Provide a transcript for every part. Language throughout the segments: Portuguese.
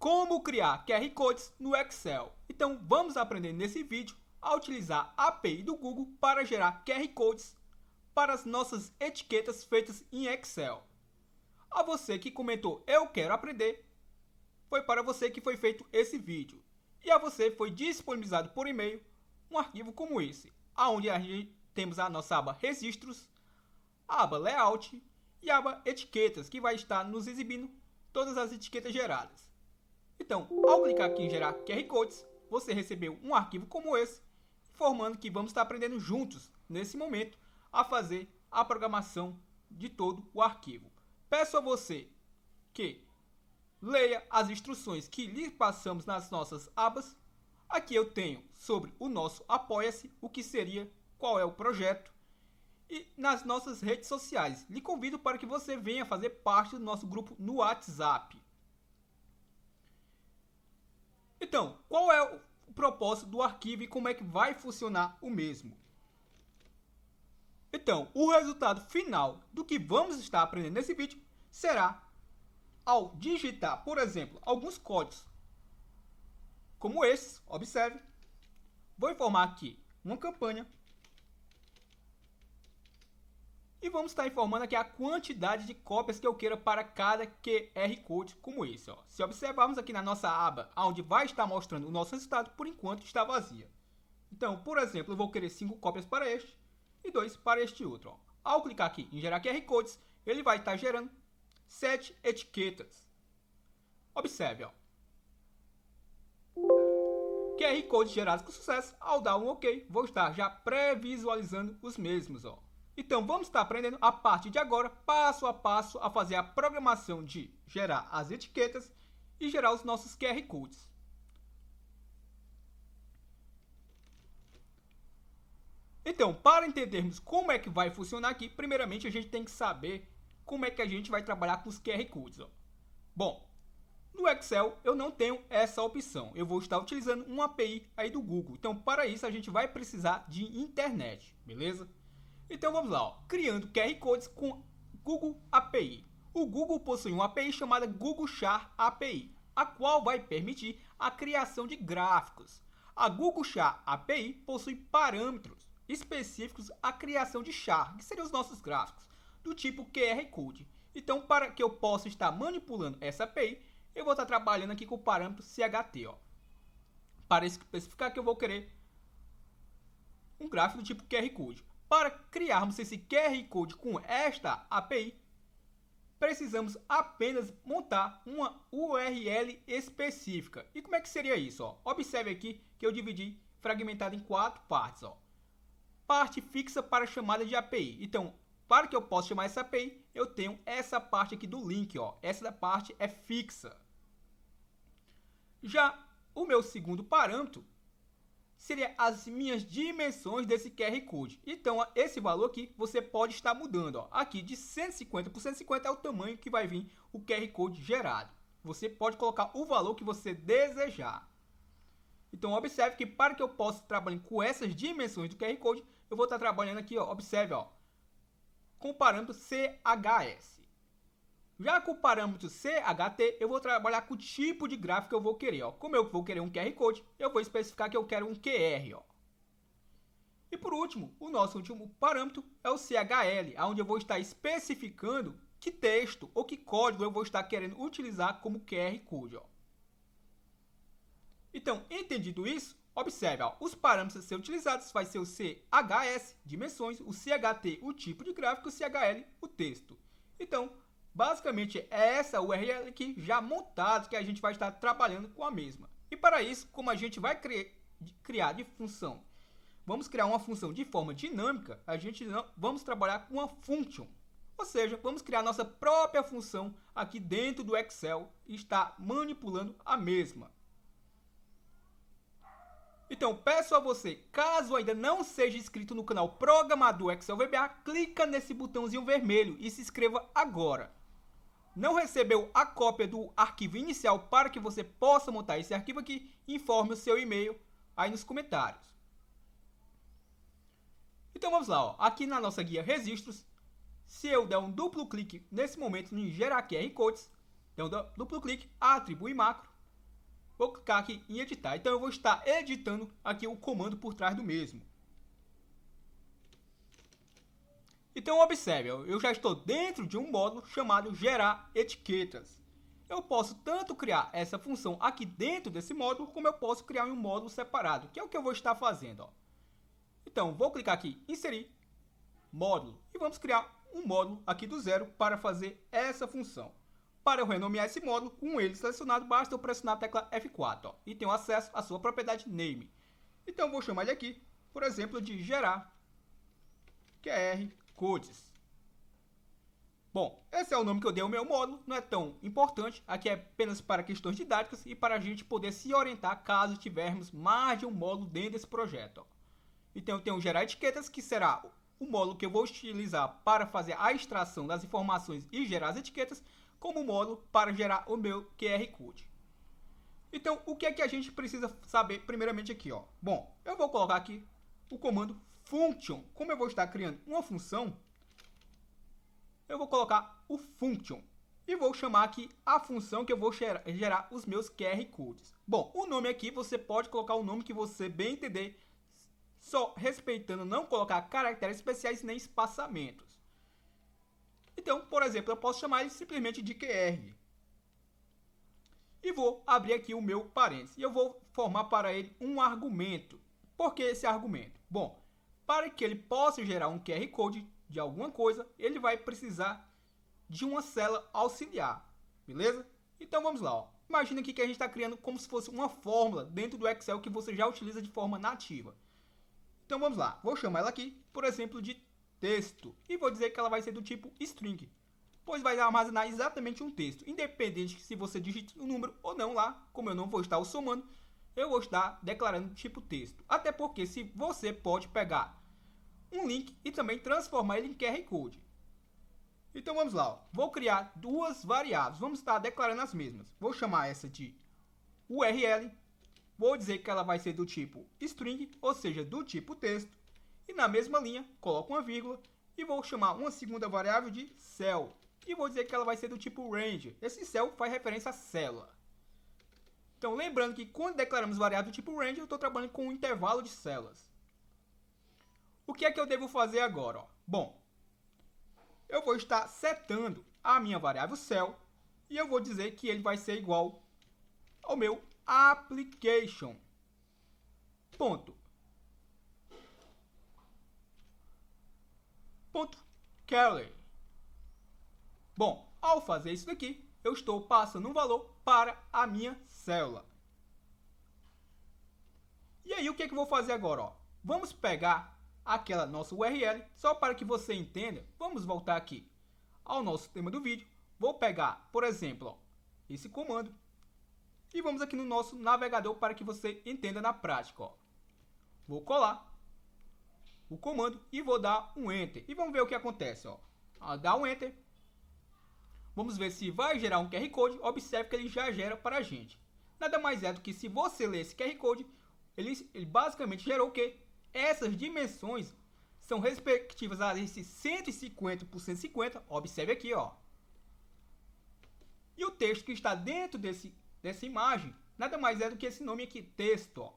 como criar QR Codes no Excel. Então vamos aprender nesse vídeo a utilizar a API do Google para gerar QR Codes para as nossas etiquetas feitas em Excel. A você que comentou eu quero aprender, foi para você que foi feito esse vídeo. E a você foi disponibilizado por e-mail um arquivo como esse, onde a gente temos a nossa aba Registros, a aba Layout e a aba Etiquetas, que vai estar nos exibindo todas as etiquetas geradas. Então, ao clicar aqui em gerar QR Codes, você recebeu um arquivo como esse, informando que vamos estar aprendendo juntos, nesse momento, a fazer a programação de todo o arquivo. Peço a você que leia as instruções que lhe passamos nas nossas abas. Aqui eu tenho sobre o nosso Apoia-se, o que seria, qual é o projeto, e nas nossas redes sociais. Lhe convido para que você venha fazer parte do nosso grupo no WhatsApp. Então, qual é o propósito do arquivo e como é que vai funcionar o mesmo? Então, o resultado final do que vamos estar aprendendo nesse vídeo será ao digitar, por exemplo, alguns códigos como esses, observe. Vou informar aqui uma campanha e vamos estar informando aqui a quantidade de cópias que eu queira para cada QR Code como esse. Se observarmos aqui na nossa aba, onde vai estar mostrando o nosso resultado, por enquanto está vazia. Então, por exemplo, eu vou querer 5 cópias para este e 2 para este outro. Ao clicar aqui em gerar QR Codes, ele vai estar gerando 7 etiquetas. Observe, QR Codes gerados com sucesso. Ao dar um OK, vou estar já pré-visualizando os mesmos. Então vamos estar aprendendo a partir de agora, passo a passo, a fazer a programação de gerar as etiquetas e gerar os nossos QR Codes. Então, para entendermos como é que vai funcionar aqui, primeiramente a gente tem que saber como é que a gente vai trabalhar com os QR Codes. Bom, no Excel eu não tenho essa opção, eu vou estar utilizando uma API aí do Google. Então, para isso a gente vai precisar de internet, beleza? Então vamos lá, criando QR Codes com Google API. O Google possui uma API chamada Google Char API, a qual vai permitir a criação de gráficos. A Google Char API possui parâmetros específicos à criação de char, que seriam os nossos gráficos, do tipo QR Code. Então, para que eu possa estar manipulando essa API, eu vou estar trabalhando aqui com o parâmetro CHT. Para especificar que eu vou querer um gráfico do tipo QR Code. Para criarmos esse QR Code com esta API, precisamos apenas montar uma URL específica. E como é que seria isso? Observe aqui que eu dividi fragmentado em 4 partes. Parte fixa para chamada de API. Então, para que eu possa chamar essa API, eu tenho essa parte aqui do link. Essa parte é fixa. Já o meu segundo parâmetro seria as minhas dimensões desse QR Code. Então, esse valor aqui você pode estar mudando. Aqui de 150 por 150 é o tamanho que vai vir o QR Code gerado. Você pode colocar o valor que você desejar. Então, observe que para que eu possa trabalhar com essas dimensões do QR Code, eu vou estar trabalhando aqui, observe, com o parâmetro CHS. Já com o parâmetro CHT, eu vou trabalhar com o tipo de gráfico que eu vou querer. Como eu vou querer um QR Code, eu vou especificar que eu quero um QR. E por último, o nosso último parâmetro é o CHL, onde eu vou estar especificando que texto ou que código eu vou estar querendo utilizar como QR Code. Então, entendido isso, observe, os parâmetros a ser utilizados vai ser o CHS, dimensões, o CHT, o tipo de gráfico, o CHL, o texto. Então, basicamente é essa URL aqui já montada que a gente vai estar trabalhando com a mesma. E para isso, como a gente vai criar de função, vamos criar uma função de forma dinâmica, vamos trabalhar com uma function. Ou seja, vamos criar nossa própria função aqui dentro do Excel e estar manipulando a mesma. Então, peço a você, caso ainda não seja inscrito no canal Programador Excel VBA, clica nesse botãozinho vermelho e se inscreva agora. Não recebeu a cópia do arquivo inicial para que você possa montar esse arquivo aqui? Informe o seu e-mail aí nos comentários. Então vamos lá, aqui na nossa guia Registros, se eu der um duplo clique nesse momento em gerar QR Codes, der um duplo clique, atribui macro, Vou clicar aqui em editar. Então eu vou estar editando aqui o comando por trás do mesmo. Então observe, eu já estou dentro de um módulo chamado gerar etiquetas. Eu posso tanto criar essa função aqui dentro desse módulo, como eu posso criar em um módulo separado, que é o que eu vou estar fazendo. Então vou clicar aqui em inserir módulo e vamos criar um módulo aqui do zero para fazer essa função. Para eu renomear esse módulo, com ele selecionado, basta eu pressionar a tecla F4 e tenho acesso à sua propriedade name. Então vou chamar ele aqui, por exemplo, de gerar QR Codes. Bom, esse é o nome que eu dei ao meu módulo, não é tão importante, aqui é apenas para questões didáticas e para a gente poder se orientar caso tivermos mais de um módulo dentro desse projeto. Então eu tenho gerar etiquetas, que será o módulo que eu vou utilizar para fazer a extração das informações e gerar as etiquetas, como módulo para gerar o meu QR Code. Então, o que é que a gente precisa saber primeiramente aqui? Bom, eu vou colocar aqui o comando function. Como eu vou estar criando uma função, eu vou colocar o function e vou chamar aqui a função que eu vou gerar os meus QR Codes. Bom, o nome aqui você pode colocar o nome que você bem entender, só respeitando não colocar caracteres especiais nem espaçamentos. Então, por exemplo, eu posso chamar ele simplesmente de QR. E vou abrir aqui o meu parênteses. E eu vou formar para ele um argumento. Por que esse argumento? Bom, para que ele possa gerar um QR Code de alguma coisa, ele vai precisar de uma célula auxiliar. Beleza? Então vamos lá. Imagina aqui que a gente está criando como se fosse uma fórmula dentro do Excel que você já utiliza de forma nativa. Então vamos lá. Vou chamar ela aqui, por exemplo, de texto. E vou dizer que ela vai ser do tipo string, pois vai armazenar exatamente um texto, independente se você digite um número ou não lá. Como eu não vou estar o somando, eu vou estar declarando tipo texto. Até porque se você pode pegar um link e também transformar ele em QR Code. Então vamos lá. Vou criar duas variáveis, vamos estar declarando as mesmas. Vou chamar essa de URL, vou dizer que ela vai ser do tipo string, ou seja, do tipo texto. E na mesma linha, coloco uma vírgula e vou chamar uma segunda variável de cell. E vou dizer que ela vai ser do tipo range. Esse cell faz referência à célula. Então, lembrando que quando declaramos variável do tipo range, eu estou trabalhando com um intervalo de células. O que é que eu devo fazer agora? Bom, eu vou estar setando a minha variável cell e eu vou dizer que ele vai ser igual ao meu application. Ponto Kelly. Bom, ao fazer isso daqui, eu estou passando um valor para a minha célula. E aí, o que é que eu vou fazer agora? Vamos pegar aquela nossa URL, só para que você entenda. Vamos voltar aqui ao nosso tema do vídeo. Vou pegar, por exemplo, esse comando e vamos aqui no nosso navegador para que você entenda na prática. Vou colar o comando e vou dar um Enter. E vamos ver o que acontece. Ao dar um Enter, vamos ver se vai gerar um QR Code. Observe que ele já gera para a gente. Nada mais é do que se você ler esse QR Code, ele basicamente gerou o quê? Essas dimensões são respectivas a esse 150 por 150. Observe aqui, E o texto que está dentro dessa imagem, nada mais é do que esse nome aqui, texto,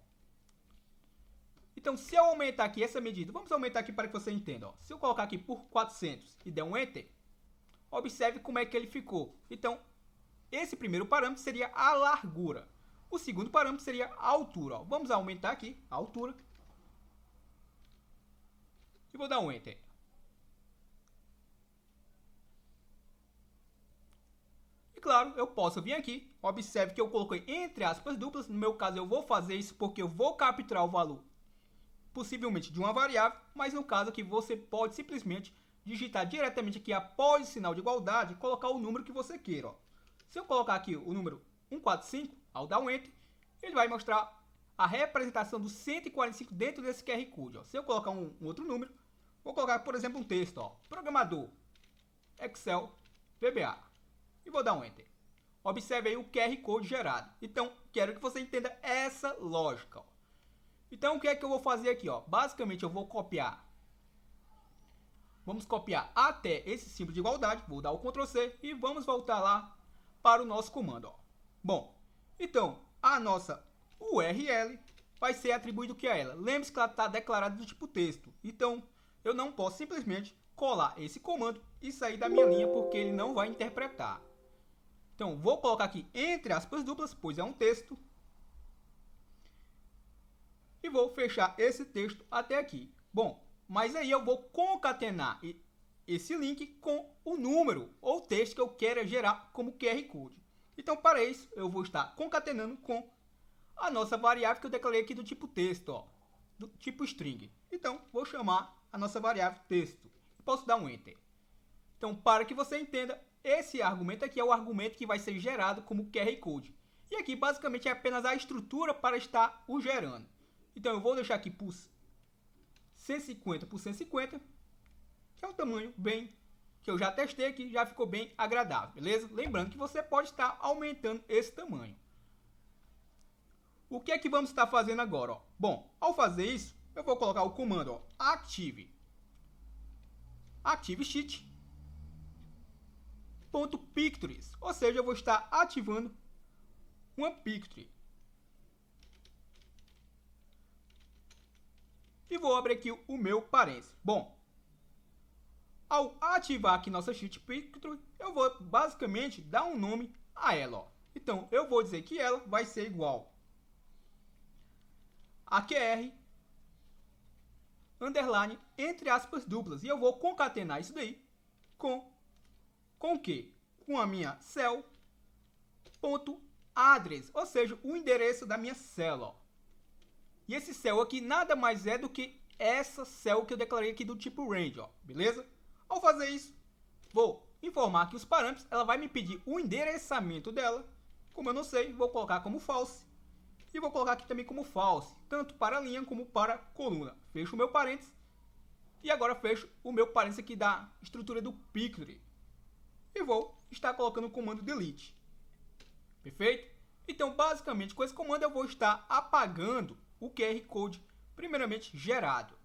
Então, se eu aumentar aqui essa medida, vamos aumentar aqui para que você entenda. Se eu colocar aqui por 400 e der um Enter, observe como é que ele ficou. Então, esse primeiro parâmetro seria a largura. O segundo parâmetro seria a altura. Vamos aumentar aqui a altura. E vou dar um Enter. E claro, eu posso vir aqui. Observe que eu coloquei entre aspas duplas. No meu caso, eu vou fazer isso porque eu vou capturar o valor possivelmente de uma variável, mas no caso aqui você pode simplesmente digitar diretamente aqui após o sinal de igualdade e colocar o número que você queira. Se eu colocar aqui o número 145, ao dar um Enter, ele vai mostrar a representação do 145 dentro desse QR Code. Se eu colocar um outro número, vou colocar, por exemplo, um texto, programador, Excel, VBA, e vou dar um Enter. Observe aí o QR Code gerado. Então, quero que você entenda essa lógica. Então, o que é que eu vou fazer aqui? Basicamente, eu vou copiar. Vamos copiar até esse símbolo de igualdade. Vou dar o Ctrl+C e vamos voltar lá para o nosso comando. Bom, então, a nossa URL vai ser atribuído o que a ela? Lembre-se que ela está declarada do tipo texto. Então, eu não posso simplesmente colar esse comando e sair da minha linha, porque ele não vai interpretar. Então, vou colocar aqui entre aspas duplas, pois é um texto. E vou fechar esse texto até aqui. Bom, mas aí eu vou concatenar esse link com o número ou texto que eu quero gerar como QR Code. Então, para isso, eu vou estar concatenando com a nossa variável que eu declarei aqui do tipo texto, ó, do tipo string. Então, vou chamar a nossa variável texto. Posso dar um enter. Então, para que você entenda, esse argumento aqui é o argumento que vai ser gerado como QR Code. E aqui, basicamente, é apenas a estrutura para estar o gerando. Então, eu vou deixar aqui por 150 por 150, que é um tamanho bem, que eu já testei aqui, já ficou bem agradável, beleza? Lembrando que você pode estar aumentando esse tamanho. O que é que vamos estar fazendo agora? Ó? Bom, ao fazer isso, eu vou colocar o comando ó, active sheet.pictures, ou seja, eu vou estar ativando uma picture. E vou abrir aqui o meu parênteses. Bom, ao ativar aqui nossa sheet picture, eu vou basicamente dar um nome a ela. Ó. Então, eu vou dizer que ela vai ser igual a QR underline entre aspas duplas. E eu vou concatenar isso daí com o quê? Com a minha cell.address, ou seja, o endereço da minha célula. Ó. E esse cell aqui nada mais é do que essa cell que eu declarei aqui do tipo range, ó, beleza? Ao fazer isso, vou informar que os parâmetros, ela vai me pedir o endereçamento dela. Como eu não sei, vou colocar como false. E vou colocar aqui também como false, tanto para a linha como para a coluna. Fecho o meu parênteses. E agora fecho o meu parênteses aqui da estrutura do picture. E vou estar colocando o comando delete. Perfeito? Então, basicamente, com esse comando eu vou estar apagando o QR Code primeiramente gerado.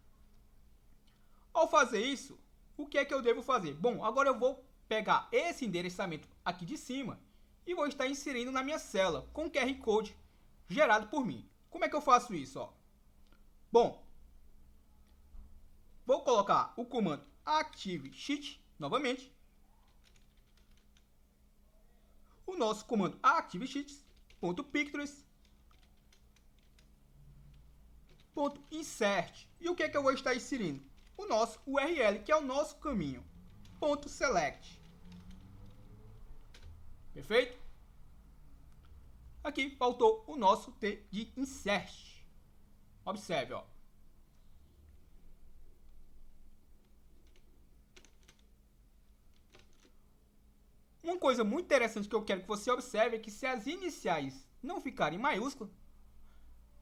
Ao fazer isso, o que é que eu devo fazer? Bom, agora eu vou pegar esse endereçamento aqui de cima e vou estar inserindo na minha célula com o QR Code gerado por mim. Como é que eu faço isso? Ó? Bom, vou colocar o comando active sheet novamente. O nosso comando active sheets.pictures .insert. E o que é que eu vou estar inserindo? O nosso URL, que é o nosso caminho. .select. Perfeito? Aqui faltou o nosso T de insert. Observe, ó. Uma coisa muito interessante que eu quero que você observe é que se as iniciais não ficarem em maiúsculo,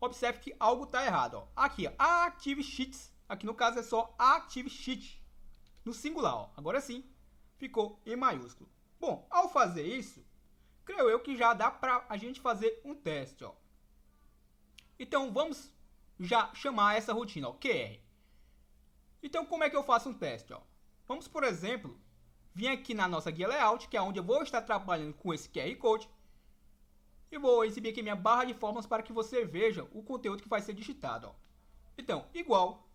observe que algo está errado. Ó. Aqui, ó, Active Sheets. Aqui no caso é só Active Sheet. No singular. Ó. Agora sim, ficou em maiúsculo. Bom, ao fazer isso, creio eu que já dá para a gente fazer um teste. Ó. Então, vamos já chamar essa rotina, ó, QR. Então, como é que eu faço um teste? Ó? Vamos, por exemplo, vir aqui na nossa guia layout, que é onde eu vou estar trabalhando com esse QR Code. E vou exibir aqui minha barra de formas para que você veja o conteúdo que vai ser digitado. Ó. Então, igual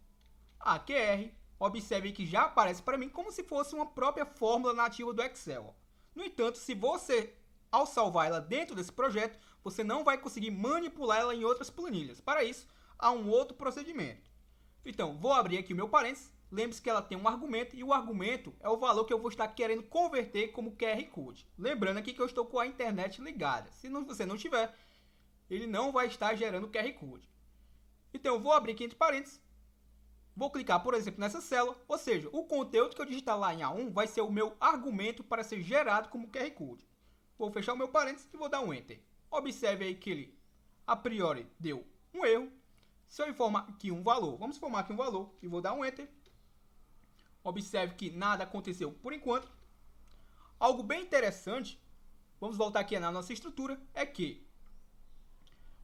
a QR, observe que já aparece para mim como se fosse uma própria fórmula nativa do Excel. Ó. No entanto, se você, ao salvar ela dentro desse projeto, você não vai conseguir manipular ela em outras planilhas. Para isso, há um outro procedimento. Então, vou abrir aqui o meu parênteses. Lembre-se que ela tem um argumento e o argumento é o valor que eu vou estar querendo converter como QR Code. Lembrando aqui que eu estou com a internet ligada. Se você não tiver, ele não vai estar gerando QR Code. Então eu vou abrir aqui entre parênteses. Vou clicar, por exemplo, nessa célula. Ou seja, o conteúdo que eu digitar lá em A1 vai ser o meu argumento para ser gerado como QR Code. Vou fechar o meu parênteses e vou dar um Enter. Observe aí que ele, a priori, deu um erro. Se eu informar aqui um valor, vamos formar aqui um valor e vou dar um Enter. Observe que nada aconteceu por enquanto. Algo bem interessante, vamos voltar aqui na nossa estrutura, é que,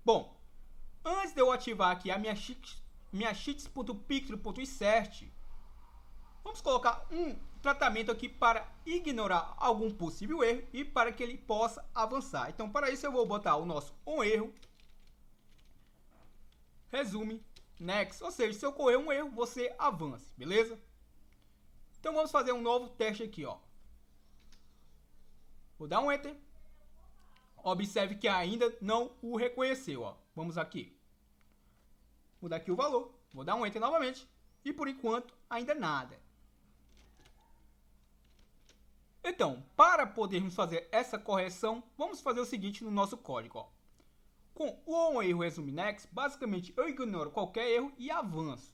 bom, antes de eu ativar aqui a minha sheets.picture.insert, vamos colocar um tratamento aqui para ignorar algum possível erro e para que ele possa avançar. Então, para isso eu vou botar o nosso onErro resume next, ou seja, se ocorrer um erro, você avance, beleza? Então vamos fazer um novo teste aqui, ó. Vou dar um enter. Observe que ainda não o reconheceu, ó. Vamos aqui. Vou dar aqui o valor. Vou dar um enter novamente. E por enquanto, ainda nada. Então, para podermos fazer essa correção, vamos fazer o seguinte no nosso código, ó. Com o erro resume next, basicamente eu ignoro qualquer erro e avanço.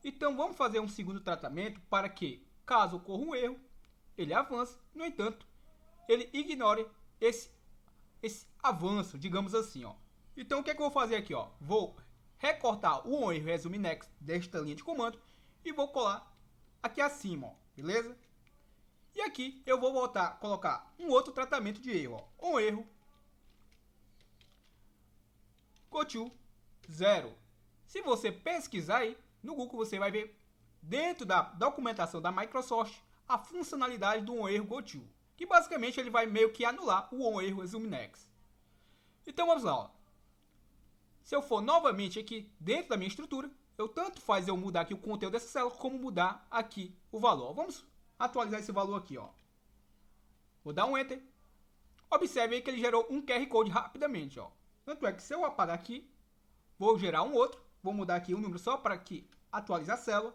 Então vamos fazer um segundo tratamento para que, caso ocorra um erro, ele avance. No entanto, ele ignore esse avanço, digamos assim, ó. Então o que é que eu vou fazer aqui, ó? Vou recortar o erro resume next desta linha de comando e vou colar aqui acima, ó, beleza? E aqui eu vou voltar a colocar um outro tratamento de erro, ó. Um erro goto 0. Se você pesquisar aí no Google, você vai ver dentro da documentação da Microsoft a funcionalidade do erro goto, que basicamente ele vai meio que anular o erro resume next. Então vamos lá, ó. Se eu for novamente aqui dentro da minha estrutura, eu tanto faz eu mudar aqui o conteúdo dessa célula como mudar aqui o valor. Vamos atualizar esse valor aqui, ó. Vou dar um enter. Observe aí que ele gerou um QR Code rapidamente, ó. Tanto é que se eu apagar aqui, vou gerar um outro. Vou mudar aqui um número só para que atualize a célula.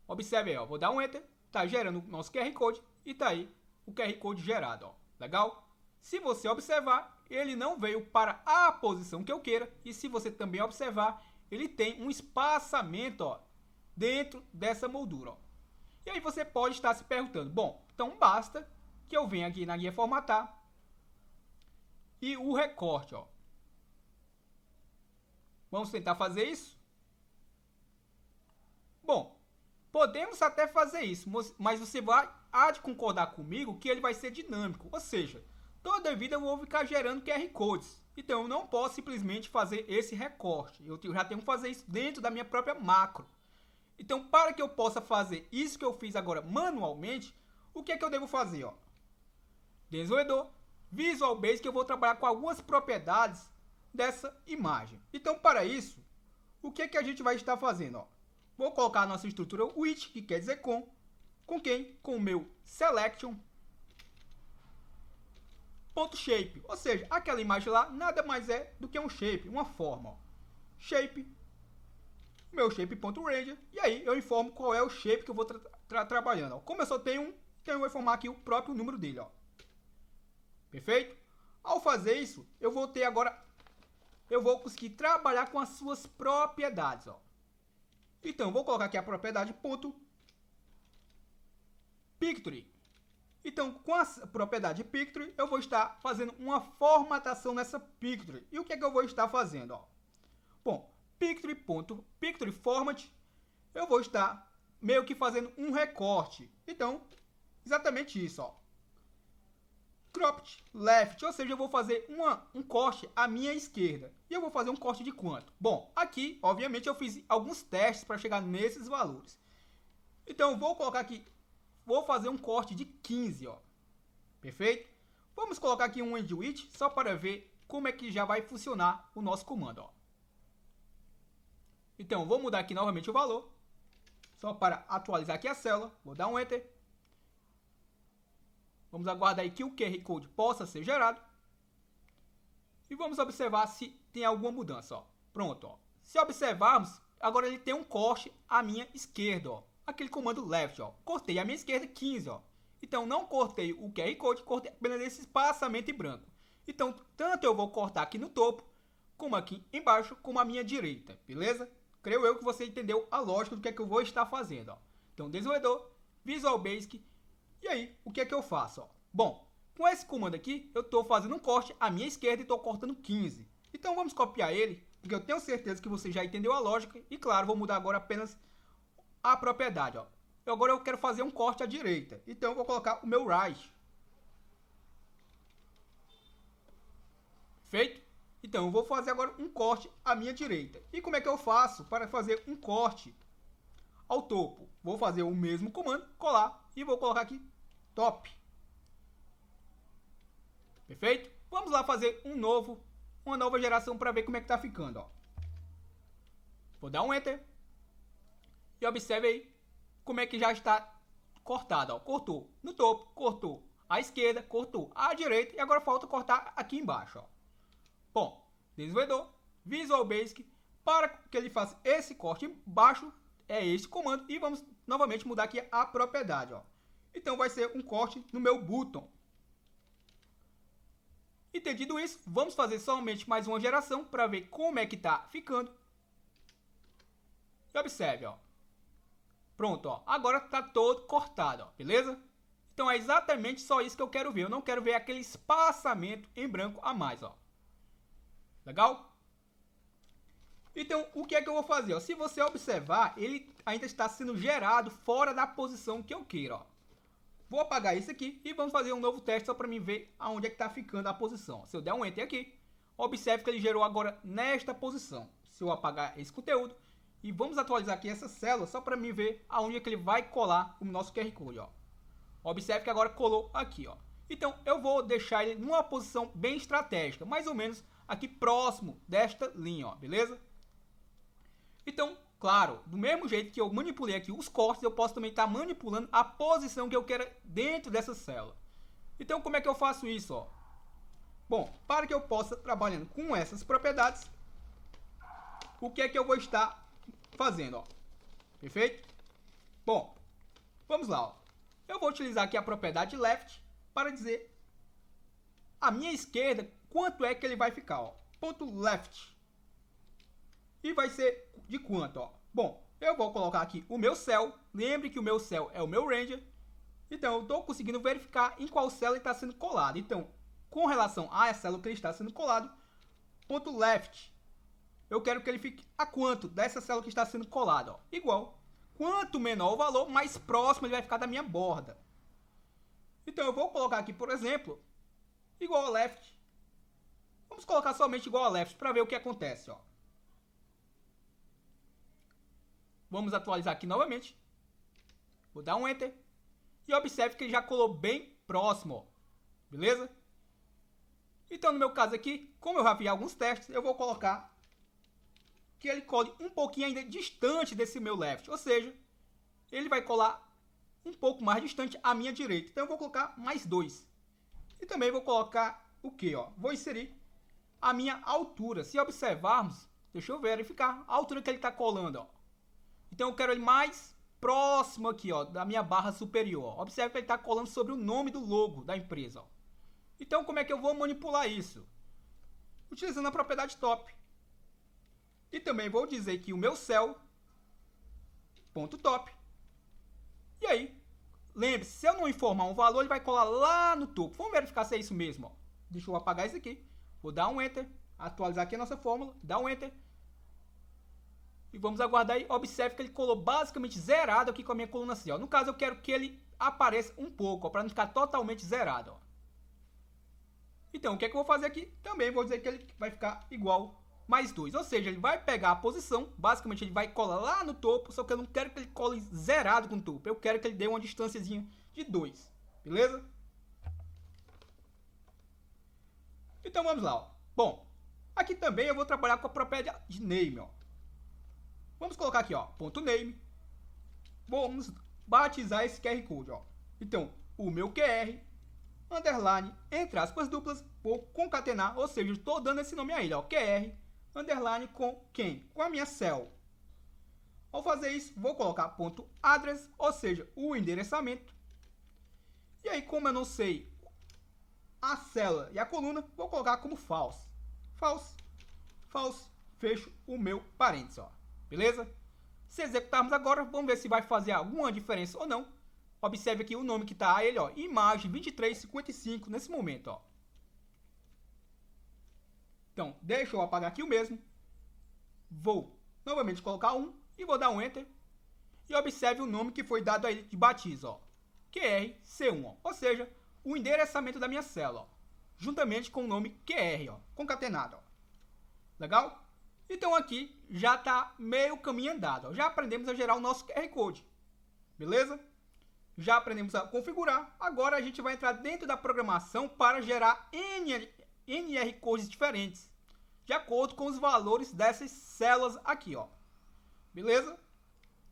Observe aí, ó. Vou dar um enter. Tá gerando o nosso QR Code e tá aí o QR Code gerado, ó. Legal? Se você observar, ele não veio para a posição que eu queira. E se você também observar, ele tem um espaçamento, ó, dentro dessa moldura, ó. E aí você pode estar se perguntando, bom, então basta que eu venha aqui na guia formatar e o recorte, ó. Vamos tentar fazer isso? Bom, podemos até fazer isso, mas você há de concordar comigo que ele vai ser dinâmico, ou seja, toda vida eu vou ficar gerando QR Codes. Então eu não posso simplesmente fazer esse recorte. Eu já tenho que fazer isso dentro da minha própria macro. Então, para que eu possa fazer isso que eu fiz agora manualmente, o que é que eu devo fazer, ó? Desenvolvedor, Visual Basic, eu vou trabalhar com algumas propriedades dessa imagem. Então, para isso, o que é que a gente vai estar fazendo, ó? Vou colocar a nossa estrutura with, que quer dizer com quem? Com o meu selection.shape, ou seja, aquela imagem lá nada mais é do que um shape, uma forma, ó. Shape, meu shape.ranger, e aí eu informo qual é o shape que eu vou trabalhando, ó. Como eu só tenho um, então eu vou informar aqui o próprio número dele, ó. Perfeito? Ao fazer isso, eu vou conseguir trabalhar com as suas propriedades, ó. Então, vou colocar aqui a propriedade .picture. Então, com a propriedade picture, eu vou estar fazendo uma formatação nessa picture. E o que é que eu vou estar fazendo, ó? Bom, picture.picture format, eu vou estar meio que fazendo um recorte. Então, exatamente isso, ó. Cropped left, ou seja, eu vou fazer um corte à minha esquerda. E eu vou fazer um corte de quanto? Bom, aqui, obviamente, eu fiz alguns testes para chegar nesses valores. Então, vou colocar aqui, vou fazer um corte de 15, ó. Perfeito? Vamos colocar aqui um end with, só para ver como é que já vai funcionar o nosso comando, ó. Então, vou mudar aqui novamente o valor, só para atualizar aqui a célula. Vou dar um enter. Vamos aguardar aí que o QR Code possa ser gerado. E vamos observar se tem alguma mudança, ó. Pronto, ó. Se observarmos, agora ele tem um corte à minha esquerda, ó. Aquele comando left, ó. Cortei à minha esquerda 15, ó. Então, não cortei o QR Code, cortei apenas esse espaçamento em branco. Então, tanto eu vou cortar aqui no topo, como aqui embaixo, como à minha direita, beleza? Creio eu que você entendeu a lógica do que é que eu vou estar fazendo, ó. Então, desenvolvedor, Visual Basic. E aí, o que é que eu faço, ó? Bom, com esse comando aqui, eu estou fazendo um corte à minha esquerda e estou cortando 15. Então, vamos copiar ele, porque eu tenho certeza que você já entendeu a lógica. E, claro, vou mudar agora apenas a propriedade, ó. Agora eu quero fazer um corte à direita. Então, eu vou colocar o meu right. Feito? Então, eu vou fazer agora um corte à minha direita. E como é que eu faço para fazer um corte ao topo? Vou fazer o mesmo comando, colar, e vou colocar aqui top. Perfeito? Vamos lá fazer uma nova geração para ver como é que tá ficando, ó. Vou dar um Enter. E observe aí como é que já está cortado, ó. Cortou no topo, cortou à esquerda, cortou à direita e agora falta cortar aqui embaixo, ó. Bom, desenvolvedor, Visual Basic, para que ele faça esse corte embaixo, é esse comando e vamos novamente mudar aqui a propriedade, ó. Então vai ser um corte no meu button. Entendido isso, vamos fazer somente mais uma geração para ver como é que tá ficando. E observe, ó. Pronto, ó. Agora tá todo cortado, ó. Beleza? Então é exatamente só isso que eu quero ver. Eu não quero ver aquele espaçamento em branco a mais, ó. Legal? Então, o que é que eu vou fazer? Ó? Se você observar, ele ainda está sendo gerado fora da posição que eu quero, ó. Vou apagar isso aqui e vamos fazer um novo teste só para mim ver aonde é que está ficando a posição. Se eu der um Enter aqui, observe que ele gerou agora nesta posição. Se eu apagar esse conteúdo e vamos atualizar aqui essa célula só para mim ver aonde é que ele vai colar o nosso QR Code, ó. Observe que agora colou aqui, ó. Então eu vou deixar ele numa posição bem estratégica, mais ou menos aqui próximo desta linha, ó, beleza? Então, claro, do mesmo jeito que eu manipulei aqui os cortes, eu posso também estar manipulando a posição que eu quero dentro dessa célula. Então, como é que eu faço isso, ó? Bom, para que eu possa trabalhando com essas propriedades, o que é que eu vou estar fazendo, ó? Perfeito? Bom, vamos lá, ó. Eu vou utilizar aqui a propriedade left para dizer a minha esquerda quanto é que ele vai ficar, ó. Ponto left. E vai ser de quanto, ó? Bom, eu vou colocar aqui o meu cell. Lembre que o meu cell é o meu ranger. Então, eu estou conseguindo verificar em qual célula ele está sendo colado. Então, com relação à célula que ele está sendo colado, ponto left, eu quero que ele fique a quanto dessa célula que está sendo colada, ó? Igual. Quanto menor o valor, mais próximo ele vai ficar da minha borda. Então, eu vou colocar aqui, por exemplo, igual a left. Vamos colocar somente igual a left para ver o que acontece, ó. Vamos atualizar aqui novamente. Vou dar um Enter. E observe que ele já colou bem próximo, ó. Beleza? Então, no meu caso aqui, como eu já vi alguns testes, eu vou colocar que ele cole um pouquinho ainda distante desse meu left. Ou seja, ele vai colar um pouco mais distante à minha direita. Então, eu vou colocar mais 2. E também vou colocar o que, ó? Vou inserir a minha altura. Se observarmos, deixa eu verificar a altura que ele está colando, ó. Então eu quero ele mais próximo aqui, ó, da minha barra superior. Observe que ele está colando sobre o nome do logo da empresa, ó. Então como é que eu vou manipular isso? Utilizando a propriedade top. E também vou dizer que o meu cell, ponto top. E aí, lembre-se, se eu não informar um valor, ele vai colar lá no topo. Vamos verificar se é isso mesmo, ó. Deixa eu apagar isso aqui. Vou dar um Enter, atualizar aqui a nossa fórmula, dar um Enter. E vamos aguardar aí. Observe que ele colou basicamente zerado aqui com a minha coluna assim, ó. No caso, eu quero que ele apareça um pouco, ó, para não ficar totalmente zerado, ó. Então, o que é que eu vou fazer aqui? Também vou dizer que ele vai ficar igual mais 2. Ou seja, ele vai pegar a posição, basicamente ele vai colar lá no topo, só que eu não quero que ele cole zerado com o topo. Eu quero que ele dê uma distânciazinha de 2. Beleza? Então, vamos lá, ó. Bom, aqui também eu vou trabalhar com a propriedade de name, ó. Vamos colocar aqui, ó, ponto name. Vamos batizar esse QR Code, ó. Então, o meu QR, underline, entre aspas duplas, vou concatenar, ou seja, estou dando esse nome a ele, ó, QR, underline com quem? Com a minha cell. Ao fazer isso, vou colocar ponto address, ou seja, o endereçamento. E aí, como eu não sei a célula e a coluna, vou colocar como false. False, false, fecho o meu parênteses, ó. Beleza? Se executarmos agora, vamos ver se vai fazer alguma diferença ou não. Observe aqui o nome que está a ele, ó, imagem 2355 nesse momento, ó. Então, deixa eu apagar aqui o mesmo. Vou novamente colocar 1 e vou dar um Enter. E observe o nome que foi dado a ele de batismo, ó. QRC1, ó. Ou seja, o endereçamento da minha célula, ó, juntamente com o nome QR, ó, concatenado, ó. Legal? Então aqui já está meio caminho andado, ó. Já aprendemos a gerar o nosso QR Code. Beleza? Já aprendemos a configurar. Agora a gente vai entrar dentro da programação para gerar NR codes diferentes, de acordo com os valores dessas células aqui, ó. beleza?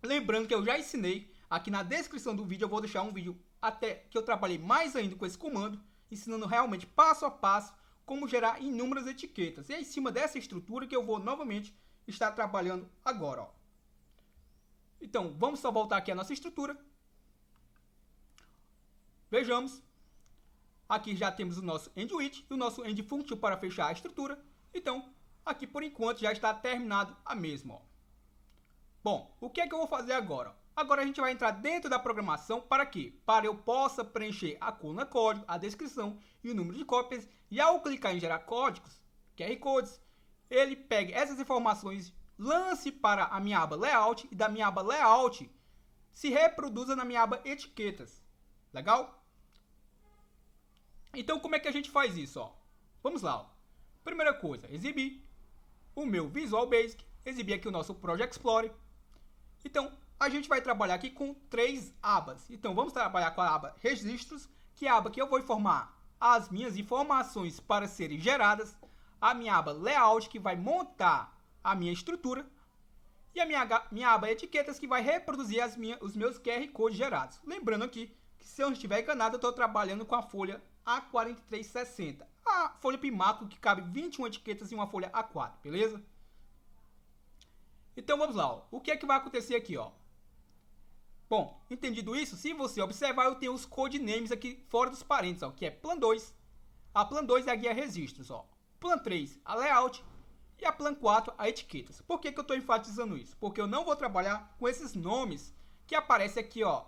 Lembrando que eu já ensinei, aqui na descrição do vídeo eu vou deixar um vídeo até que eu trabalhei mais ainda com esse comando, ensinando realmente passo a passo como gerar inúmeras etiquetas. E é em cima dessa estrutura que eu vou novamente estar trabalhando agora, ó. Então, vamos só voltar aqui à nossa estrutura. Vejamos. Aqui já temos o nosso endWidth e o nosso endFunction para fechar a estrutura. Então, aqui por enquanto já está terminado a mesma, ó. Bom, o que é que eu vou fazer agora? Agora a gente vai entrar dentro da programação para quê? Para eu possa preencher a coluna código, a descrição e o número de cópias. E ao clicar em gerar códigos, QR Codes, ele pega essas informações, lance para a minha aba Layout e da minha aba Layout se reproduza na minha aba Etiquetas. Legal? Então como é que a gente faz isso, ó? Vamos lá, ó. Primeira coisa, exibir o meu Visual Basic, exibir aqui o nosso Project Explorer. Então, a gente vai trabalhar aqui com 3 abas. Então, vamos trabalhar com a aba Registros, que é a aba que eu vou informar as minhas informações para serem geradas. A minha aba Layout, que vai montar a minha estrutura. E a minha aba Etiquetas, que vai reproduzir os meus QR Codes gerados. Lembrando aqui que, se eu não estiver enganado, eu estou trabalhando com a folha A4360. A folha Pimaco, que cabe 21 etiquetas em uma folha A4, beleza? Então vamos lá, ó. O que é que vai acontecer aqui, ó? Bom, entendido isso, se você observar, eu tenho os codenames aqui fora dos parênteses, ó, que é Plan 2. A Plan 2 é a guia registros, ó. Plan 3, a layout. E a Plan 4, a etiquetas. Por que que eu estou enfatizando isso? Porque eu não vou trabalhar com esses nomes que aparecem aqui, ó,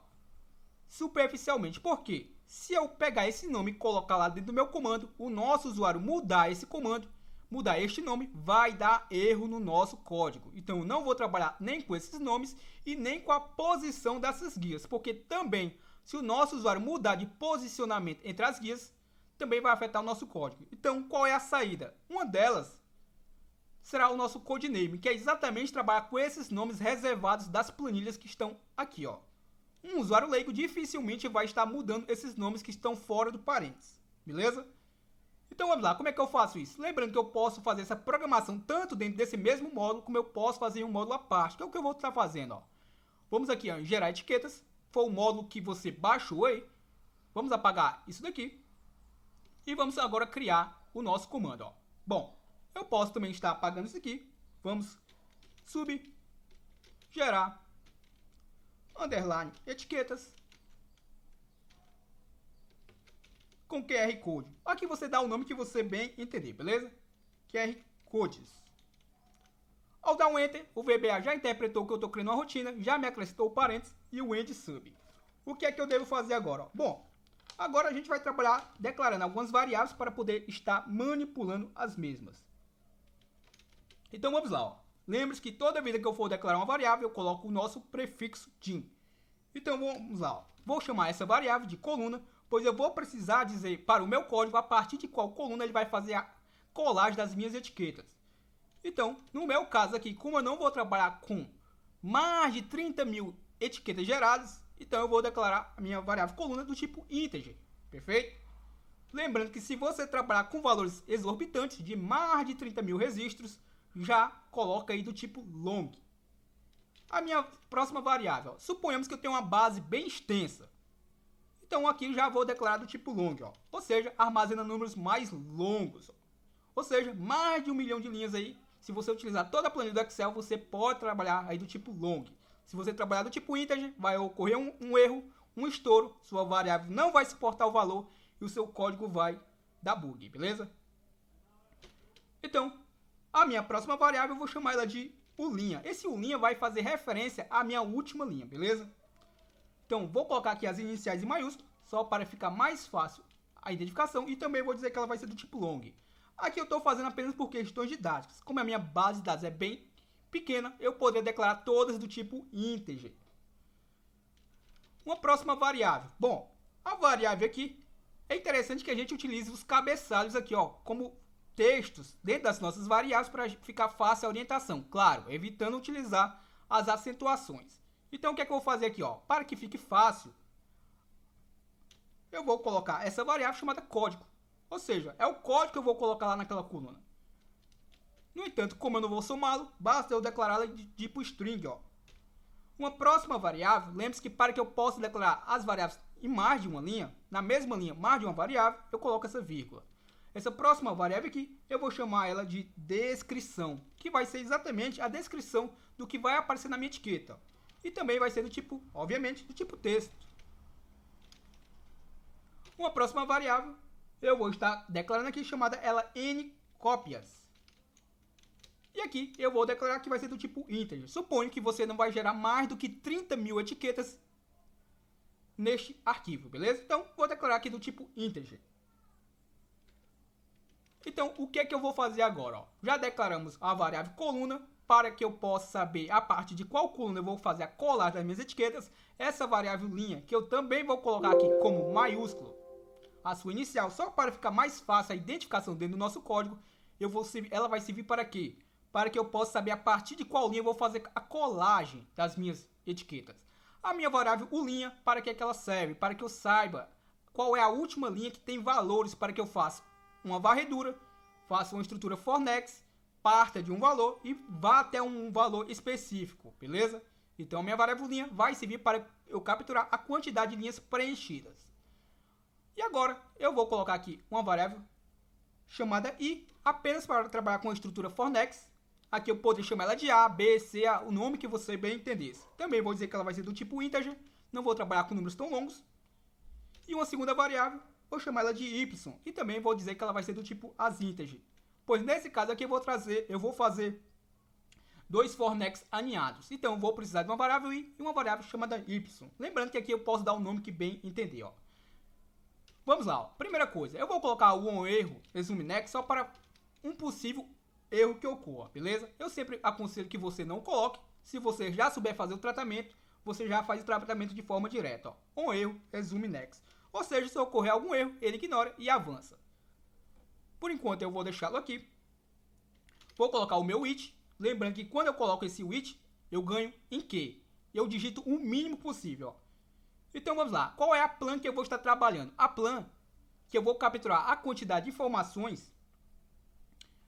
superficialmente. Por quê? Se eu pegar esse nome e colocar lá dentro do meu comando, o nosso usuário mudar esse comando, mudar este nome, vai dar erro no nosso código. Então, eu não vou trabalhar nem com esses nomes e nem com a posição dessas guias, porque também, se o nosso usuário mudar de posicionamento entre as guias, também vai afetar o nosso código. Então, qual é a saída? Uma delas será o nosso codename, que é exatamente trabalhar com esses nomes reservados das planilhas que estão aqui, ó. Um usuário leigo dificilmente vai estar mudando esses nomes que estão fora do parênteses, beleza? Então vamos lá, como é que eu faço isso? Lembrando que eu posso fazer essa programação tanto dentro desse mesmo módulo, como eu posso fazer em um módulo à parte, que é o que eu vou estar fazendo, ó. Vamos aqui, ó, em gerar etiquetas, foi o módulo que você baixou aí. Vamos apagar isso daqui. E vamos agora criar o nosso comando, ó. Bom, eu posso também estar apagando isso aqui. Vamos gerar underline etiquetas com QR Code. Aqui você dá o nome que você bem entender, beleza? QR Codes. Ao dar um Enter, o VBA já interpretou que eu estou criando uma rotina, já me acrescentou o parênteses e o end sub. O que é que eu devo fazer agora? Bom, agora a gente vai trabalhar declarando algumas variáveis para poder estar manipulando as mesmas. Então vamos lá, ó. Lembre-se que toda vez que eu for declarar uma variável, eu coloco o nosso prefixo din. Então vamos lá, ó. Vou chamar essa variável de coluna, pois eu vou precisar dizer para o meu código a partir de qual coluna ele vai fazer a colagem das minhas etiquetas. Então, no meu caso aqui, como eu não vou trabalhar com mais de 30 mil etiquetas geradas, então eu vou declarar a minha variável coluna do tipo integer, perfeito? Lembrando que se você trabalhar com valores exorbitantes de mais de 30 mil registros, já coloca aí do tipo long. A minha próxima variável, ó, suponhamos que eu tenho uma base bem extensa. Então aqui já vou declarar do tipo long, ó. Ou seja, armazena números mais longos. Ó. Ou seja, mais de 1 milhão de linhas aí. Se você utilizar toda a planilha do Excel, você pode trabalhar aí do tipo long. Se você trabalhar do tipo integer, vai ocorrer um erro, um estouro. Sua variável não vai suportar o valor e o seu código vai dar bug, beleza? Então, a minha próxima variável eu vou chamar ela de ulinha. Esse ulinha vai fazer referência à minha última linha, beleza? Então, vou colocar aqui as iniciais em maiúsculo, só para ficar mais fácil a identificação. E também vou dizer que ela vai ser do tipo long. Aqui eu estou fazendo apenas por questões didáticas. Como a minha base de dados é bem pequena, eu poderia declarar todas do tipo integer. Uma próxima variável. Bom, a variável aqui, é interessante que a gente utilize os cabeçalhos aqui, ó, como textos dentro das nossas variáveis para ficar fácil a orientação. Claro, evitando utilizar as acentuações. Então, o que é que eu vou fazer aqui? Ó? Para que fique fácil, eu vou colocar essa variável chamada código. Ou seja, é o código que eu vou colocar lá naquela coluna. No entanto, como eu não vou somá-lo, basta eu declará-la de tipo string. Ó. Uma próxima variável, lembre-se que para que eu possa declarar as variáveis em mais de uma linha, na mesma linha mais de uma variável, eu coloco essa vírgula. Essa próxima variável aqui, eu vou chamar ela de descrição, que vai ser exatamente a descrição do que vai aparecer na minha etiqueta. E também vai ser do tipo, obviamente, do tipo texto. Uma próxima variável, eu vou estar declarando aqui, chamada ela ncópias. E aqui eu vou declarar que vai ser do tipo integer. Suponho que você não vai gerar mais do que 30.000 etiquetas neste arquivo, beleza? Então, vou declarar aqui do tipo integer. Então, o que é que eu vou fazer agora? Ó? Já declaramos a variável coluna para que eu possa saber a partir de qual coluna eu vou fazer a colagem das minhas etiquetas. Essa variável linha, que eu também vou colocar aqui como maiúsculo, a sua inicial, só para ficar mais fácil a identificação dentro do nosso código, ela vai servir para quê? Para que eu possa saber a partir de qual linha eu vou fazer a colagem das minhas etiquetas. A minha variável linha, para que é que ela serve? Para que eu saiba qual é a última linha que tem valores para que eu faça uma varredura, faça uma estrutura for next, parta de um valor e vá até um valor específico, beleza? Então a minha variável linha vai servir para eu capturar a quantidade de linhas preenchidas. E agora eu vou colocar aqui uma variável chamada i, apenas para trabalhar com a estrutura for next. Aqui eu poderia chamar ela de A, B, C, A, o nome que você bem entendesse. Também vou dizer que ela vai ser do tipo integer, não vou trabalhar com números tão longos. E uma segunda variável, vou chamar ela de y, e também vou dizer que ela vai ser do tipo asinteger. Pois nesse caso aqui eu vou fazer dois for next alinhados. Então eu vou precisar de uma variável i e uma variável chamada y. Lembrando que aqui eu posso dar um nome que bem entender, ó. Vamos lá, ó. Primeira coisa, eu vou colocar um erro, resume next, só para um possível erro que ocorra, beleza? Eu sempre aconselho que você não coloque. Se você já souber fazer o tratamento, você já faz o tratamento de forma direta, ó. Um erro, resume next. Ou seja, se ocorrer algum erro, ele ignora e avança. Por enquanto eu vou deixá-lo aqui. Vou colocar o meu it. Lembrando que quando eu coloco esse it, eu ganho em Q. Eu digito o mínimo possível, ó. Então vamos lá. Qual é a plan que eu vou estar trabalhando? A plan que eu vou capturar a quantidade de informações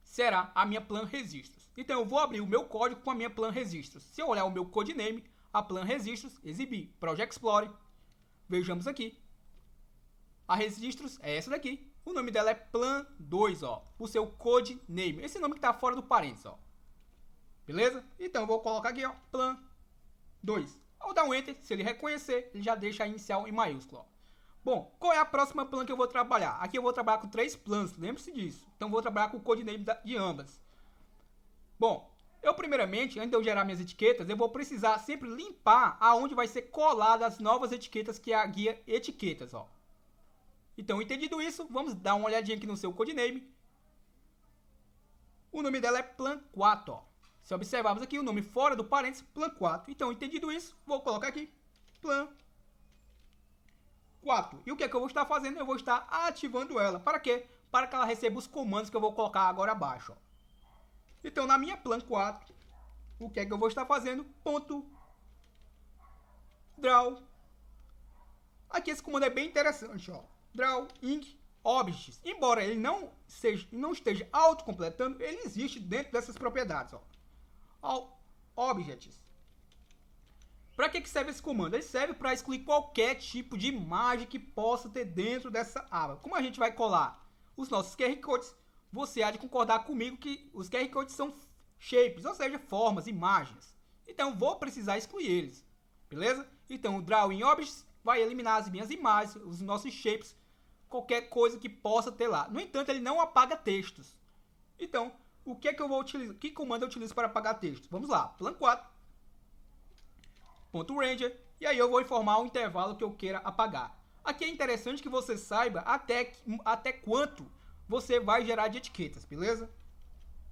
será a minha plan registros. Então eu vou abrir o meu código com a minha plan registros. Se eu olhar o meu codename, a plan registros, exibir Project Explorer. Vejamos aqui. A registros é essa daqui. O nome dela é plan 2, ó. O seu codename. Esse nome que está fora do parênteses, ó. Beleza? Então eu vou colocar aqui, ó, plan 2. Ao dar um enter, se ele reconhecer, ele já deixa a inicial em maiúsculo, ó. Bom, qual é a próxima plan que eu vou trabalhar? Aqui eu vou trabalhar com 3 plans, lembre-se disso. Então vou trabalhar com o codename de ambas. Bom, eu primeiramente, antes de eu gerar minhas etiquetas, eu vou precisar sempre limpar aonde vai ser colada as novas etiquetas, que é a guia etiquetas, ó. Então, entendido isso, vamos dar uma olhadinha aqui no seu codename. O nome dela é plan 4, ó. Se observarmos aqui o nome fora do parênteses, plan 4. Então, entendido isso, vou colocar aqui plan 4. E o que é que eu vou estar fazendo? Eu vou estar ativando ela. Para quê? Para que ela receba os comandos que eu vou colocar agora abaixo, ó. Então, na minha plan 4, o que é que eu vou estar fazendo? Ponto draw. Aqui esse comando é bem interessante, ó. Draw ink objects. Embora ele não esteja autocompletando, ele existe dentro dessas propriedades, ó. Objects. Para que serve esse comando? Ele serve para excluir qualquer tipo de imagem que possa ter dentro dessa aba. Como a gente vai colar os nossos QR Codes, você há de concordar comigo que os QR Codes são shapes, ou seja, formas, imagens. Então, vou precisar excluir eles. Beleza? Então, o Draw in Objects vai eliminar as minhas imagens, os nossos shapes, qualquer coisa que possa ter lá. No entanto, ele não apaga textos. Então, o que é que eu vou utilizar? Que comando eu utilizo para apagar texto? Vamos lá, plan 4. .ranger, e aí eu vou informar o intervalo que eu queira apagar. Aqui é interessante que você saiba até quanto você vai gerar de etiquetas, beleza?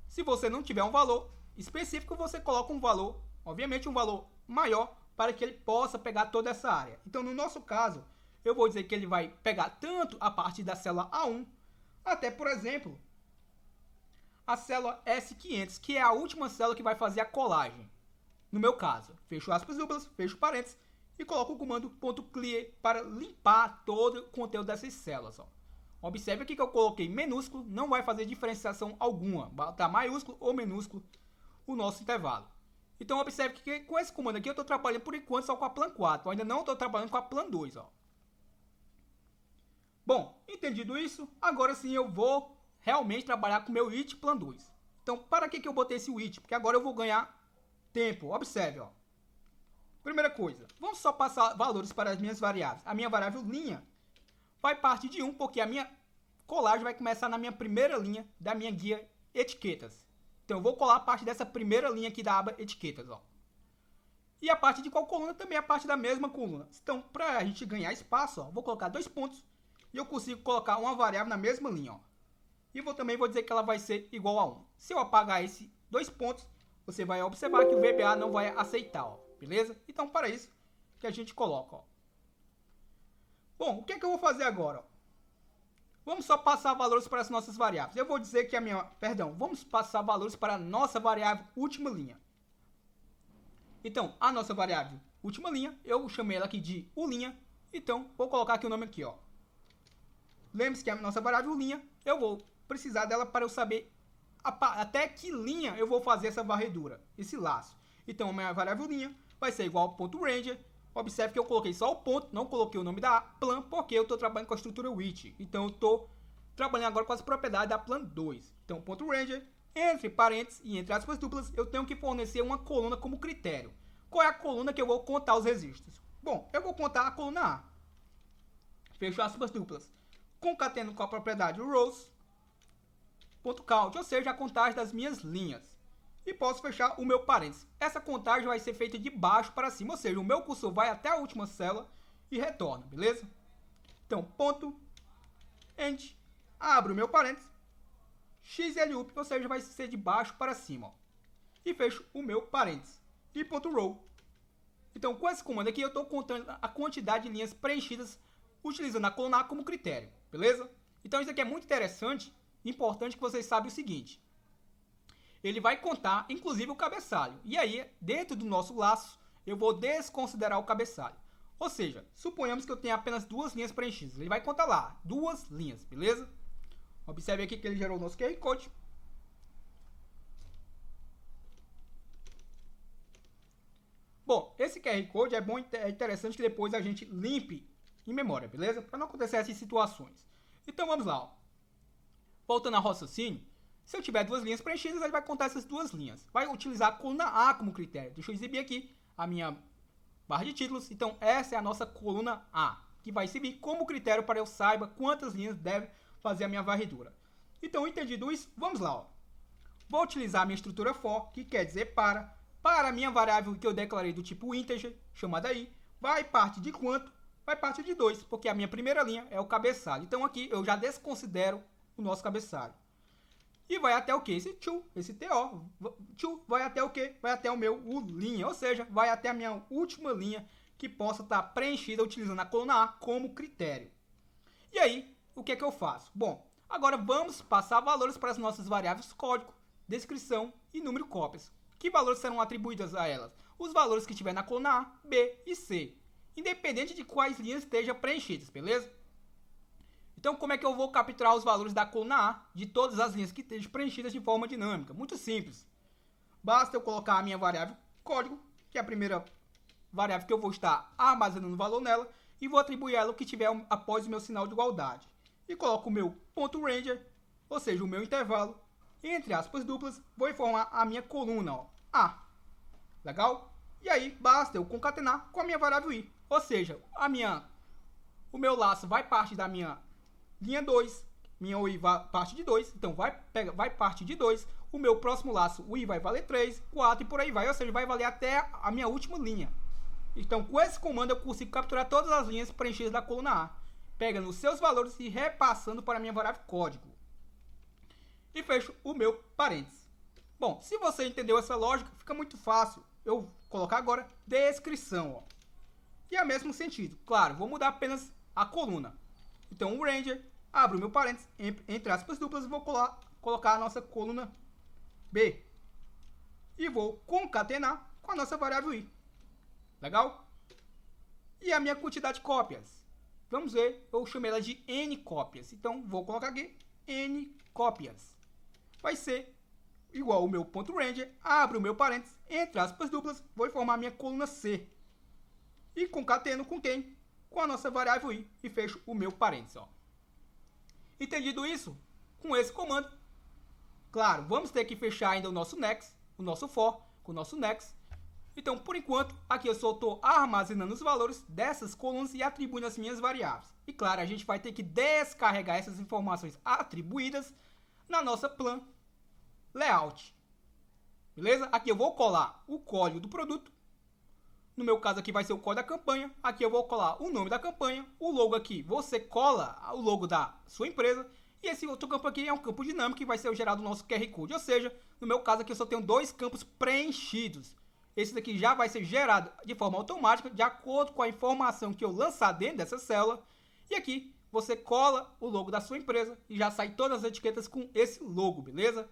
Se você não tiver um valor específico, você coloca um valor, obviamente um valor maior, para que ele possa pegar toda essa área. Então, no nosso caso, eu vou dizer que ele vai pegar tanto a partir da célula A1, até, por exemplo, a célula S500, que é a última célula que vai fazer a colagem. No meu caso, fecho aspas duplas, fecho parênteses e coloco o comando .clear para limpar todo o conteúdo dessas células, ó. Observe aqui que eu coloquei minúsculo, não vai fazer diferenciação alguma. Botar maiúsculo ou minúsculo o nosso intervalo. Então observe que com esse comando aqui eu estou trabalhando por enquanto só com a plan 4. Eu ainda não estou trabalhando com a plan 2. Ó. Bom, entendido isso, agora sim eu vou realmente trabalhar com o meu it plan 2. Então para que eu botei esse it? Porque agora eu vou ganhar tempo. Observe, ó. Primeira coisa, vamos só passar valores para as minhas variáveis. A minha variável linha vai partir de 1, porque a minha colagem vai começar na minha primeira linha da minha guia etiquetas. Então eu vou colar a parte dessa primeira linha aqui da aba etiquetas. Ó. E a parte de qual coluna também é a parte da mesma coluna. Então para a gente ganhar espaço, ó, vou colocar 2 pontos e eu consigo colocar uma variável na mesma linha. Ó. E também vou dizer que ela vai ser igual a 1. Se eu apagar esses 2 pontos, você vai observar que o VBA não vai aceitar. Ó. Beleza? Então, para isso que a gente coloca. Ó. Bom, o que é que eu vou fazer agora? Ó? Vamos só passar valores para as nossas variáveis. Eu vou dizer que vamos passar valores para a nossa variável última linha. Então, a nossa variável última linha, eu chamei ela aqui de ulinha. Então, vou colocar aqui o nome aqui, ó. Lembre-se que a nossa variável linha, eu vou precisar dela para eu saber até que linha eu vou fazer essa varredura, esse laço. Então, a minha variável linha vai ser igual ao ponto ranger. Observe que eu coloquei só o ponto, não coloquei o nome da plan, porque eu estou trabalhando com a estrutura with. Então, eu estou trabalhando agora com as propriedades da plan 2. Então, ponto ranger, entre parênteses e entre aspas duplas, eu tenho que fornecer uma coluna como critério. Qual é a coluna que eu vou contar os registros? Bom, eu vou contar a coluna A. Fecho aspas duplas. Concateno com a propriedade rows.count, ou seja, a contagem das minhas linhas. E posso fechar o meu parênteses. Essa contagem vai ser feita de baixo para cima, ou seja, o meu cursor vai até a última célula e retorna, beleza? Então, ponto, end, abro o meu parênteses, xlup, ou seja, vai ser de baixo para cima. Ó, e fecho o meu parênteses. E ponto row. Então, com esse comando aqui, eu estou contando a quantidade de linhas preenchidas utilizando a coluna A como critério, beleza? Então, isso aqui é muito interessante, importante que vocês saibam o seguinte. Ele vai contar, inclusive, o cabeçalho. E aí, dentro do nosso laço, eu vou desconsiderar o cabeçalho. Ou seja, suponhamos que eu tenha apenas 2 linhas preenchidas. Ele vai contar lá, 2 linhas, beleza? Observe aqui que ele gerou o nosso QR Code. Bom, esse QR Code é interessante que depois a gente limpe em memória, beleza? Para não acontecer essas situações. Então, vamos lá. Ó. Voltando ao raciocínio. Se eu tiver 2 linhas preenchidas, ele vai contar essas 2 linhas. Vai utilizar a coluna A como critério. Deixa eu exibir aqui a minha barra de títulos. Então, essa é a nossa coluna A, que vai servir como critério para eu saiba quantas linhas deve fazer a minha varredura. Então, entendido isso, vamos lá. Ó. Vou utilizar a minha estrutura for, que quer dizer para a minha variável que eu declarei do tipo integer, chamada aí, vai partir de quanto? Vai partir de 2, porque a minha primeira linha é o cabeçalho. Então, aqui eu já desconsidero o nosso cabeçalho. E vai até o que? Esse to, esse TO. To vai até o que? Vai até o meu linha, ou seja, vai até a minha última linha que possa estar preenchida utilizando a coluna A como critério. E aí, o que é que eu faço? Bom, agora vamos passar valores para as nossas variáveis código, descrição e número cópias. Que valores serão atribuídos a elas? Os valores que tiver na coluna A, B e C, independente de quais linhas estejam preenchidas, beleza? Então, como é que eu vou capturar os valores da coluna A de todas as linhas que estejam preenchidas de forma dinâmica? Muito simples. Basta eu colocar a minha variável código, que é a primeira variável que eu vou estar armazenando valor nela, e vou atribuir ela o que tiver após o meu sinal de igualdade. E coloco o meu ponto ranger, ou seja, o meu intervalo, e entre aspas duplas, vou informar a minha coluna, ó, A. Legal? E aí, basta eu concatenar com a minha variável I. Ou seja, o meu laço vai partir da minha linha 2, minha UI vai parte de 2, então vai partir de 2, o meu próximo laço, o I vai valer 3, 4 e por aí vai, ou seja, vai valer até a minha última linha. Então, com esse comando eu consigo capturar todas as linhas preenchidas da coluna A, pegando os seus valores e repassando para a minha variável código. E fecho o meu parênteses. Bom, se você entendeu essa lógica, fica muito fácil. Eu vou colocar agora descrição. Ó. E é o mesmo sentido. Claro, vou mudar apenas a coluna. Então, o ranger, abro o meu parênteses, entre aspas duplas, e vou colocar a nossa coluna B. E vou concatenar com a nossa variável I. Legal? E a minha quantidade de cópias. vamos ver, eu chamei ela de N cópias. Então, vou colocar aqui N cópias. Vai ser igual o meu ponto ranger, abro o meu parênteses, entre aspas duplas, vou formar a minha coluna C. E concateno com quem? Com a nossa variável I e fecho o meu parênteses. Ó. Entendido isso? Com esse comando, claro, vamos ter que fechar ainda o nosso next, o nosso for, com o nosso next. Então, por enquanto, aqui eu só estou armazenando os valores dessas colunas e atribuindo as minhas variáveis. E claro, a gente vai ter que descarregar essas informações atribuídas na nossa plan layout. Beleza? Aqui eu vou colar o código do produto. No meu caso aqui vai ser o código da campanha. Aqui eu vou colar o nome da campanha. O logo aqui, você cola o logo da sua empresa. E esse outro campo aqui é um campo dinâmico que vai ser gerado no nosso QR Code. Ou seja, no meu caso aqui eu só tenho 2 campos preenchidos. Esse daqui já vai ser gerado de forma automática, de acordo com a informação que eu lançar dentro dessa célula. E aqui você cola o logo da sua empresa e já sai todas as etiquetas com esse logo, beleza?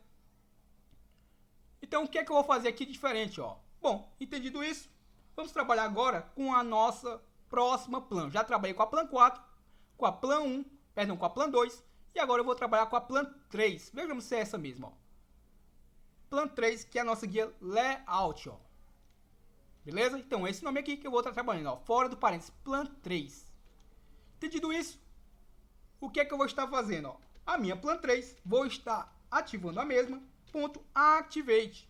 Então, o que é que eu vou fazer aqui diferente, ó? Bom, entendido isso, vamos trabalhar agora com a nossa próxima plan. Já trabalhei com a plan 4, com a plan 1, perdão, com a plan 2, e agora eu vou trabalhar com a plan 3. Vejamos se é essa mesma, ó. Plan 3, que é a nossa guia layout, ó. Beleza? Então, esse nome aqui que eu vou estar trabalhando, ó, fora do parênteses, plan 3. Entendido isso, o que é que eu vou estar fazendo, ó? A minha plan 3, vou estar ativando a mesma, ponto activate.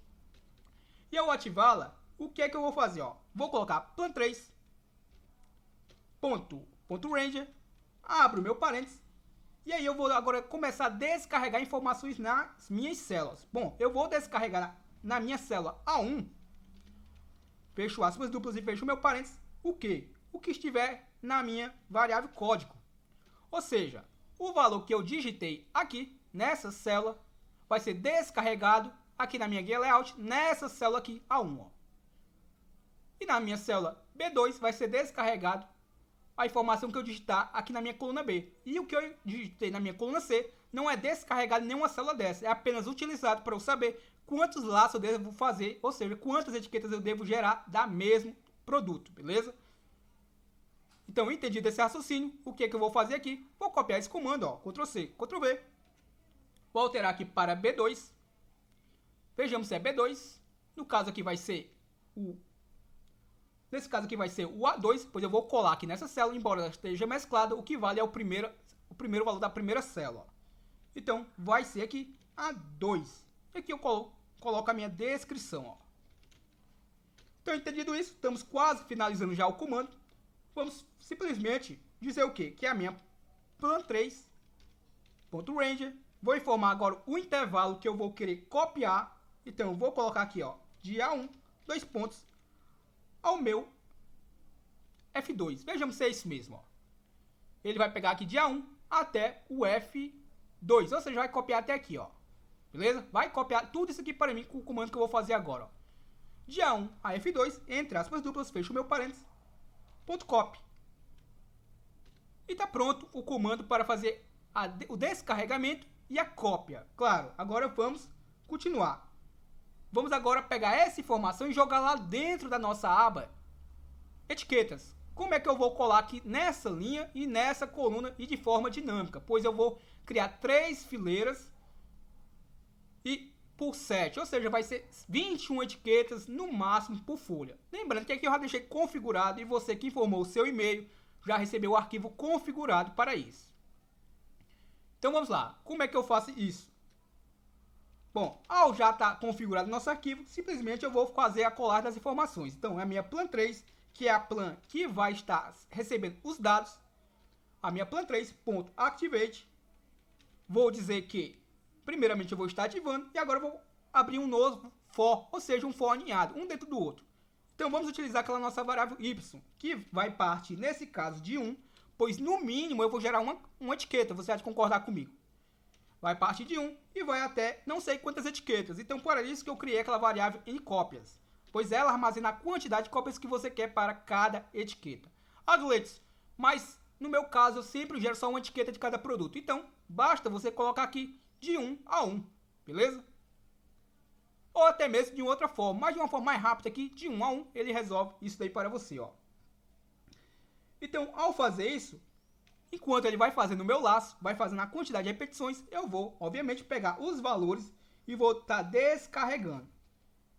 E ao ativá-la, o que é que eu vou fazer, ó? Vou colocar plan 3, ponto ranger, abro o meu parênteses, e aí eu vou agora começar a descarregar informações nas minhas células. Bom, eu vou descarregar na minha célula A1, fecho aspas duplas e fecho o meu parênteses, o quê? O que estiver na minha variável código. Ou seja, o valor que eu digitei aqui, nessa célula, vai ser descarregado aqui na minha guia layout, nessa célula aqui, A1. Ó. E na minha célula B2 vai ser descarregado a informação que eu digitar aqui na minha coluna B. E o que eu digitei na minha coluna C não é descarregado em nenhuma célula dessa, é apenas utilizado para eu saber quantos laços eu devo fazer, ou seja, quantas etiquetas eu devo gerar da mesmo produto, beleza? Então, entendido esse raciocínio, o que é que eu vou fazer aqui? Vou copiar esse comando, ó, Ctrl C, Ctrl V. Vou alterar aqui para B2. Vejamos se é B2. No caso aqui vai ser o... Nesse caso aqui vai ser o A2, pois eu vou colar aqui nessa célula, embora ela esteja mesclada, o que vale é o primeiro valor da primeira célula. Então, vai ser aqui A2. E aqui eu coloco a minha descrição, ó. Então, entendido isso, estamos quase finalizando já o comando. Vamos simplesmente dizer o quê? Que é a minha plan 3.ranger. Vou informar agora o intervalo que eu vou querer copiar. Então, eu vou colocar aqui, ó, de A1, 2 pontos, ao meu F2. Vejamos se é isso mesmo, ó. Ele vai pegar aqui de A1 até o F2. Ou seja, vai copiar até aqui, ó. Beleza? Vai copiar tudo isso aqui para mim com o comando que eu vou fazer agora, ó. De A1 a F2, entre aspas duplas, fecho o meu parênteses, ponto copy. E tá pronto o comando para fazer o descarregamento e a cópia. Claro, agora vamos continuar. Vamos agora pegar essa informação e jogar lá dentro da nossa aba etiquetas. Como é que eu vou colar aqui nessa linha e nessa coluna e de forma dinâmica? Pois eu vou criar 3 fileiras e por 7, ou seja, vai ser 21 etiquetas no máximo por folha. Lembrando que aqui eu já deixei configurado e você que informou o seu e-mail já recebeu o arquivo configurado para isso. Então vamos lá, como é que eu faço isso? Bom, ao já estar configurado o nosso arquivo, simplesmente eu vou fazer a colagem das informações. Então, é a minha plan 3, que é a plan que vai estar recebendo os dados. A minha plan 3.activate. Vou dizer que, primeiramente, eu vou estar ativando. E agora eu vou abrir um novo for, ou seja, um for aninhado, um dentro do outro. Então, vamos utilizar aquela nossa variável y, que vai partir, nesse caso, de 1, pois, no mínimo, eu vou gerar uma etiqueta. Você há de concordar comigo. Vai partir de 1 e vai até não sei quantas etiquetas. Então, por isso que eu criei aquela variável em cópias, pois ela armazena a quantidade de cópias que você quer para cada etiqueta. Aduletos, mas no meu caso eu sempre gero só uma etiqueta de cada produto. Então, basta você colocar aqui de 1 a 1, beleza? Ou até mesmo de outra forma, mas de uma forma mais rápida aqui, de 1 a 1, ele resolve isso daí para você, ó. Então, ao fazer isso, Enquanto ele vai fazendo o meu laço, vai fazendo a quantidade de repetições, eu vou, obviamente, pegar os valores e vou estar descarregando.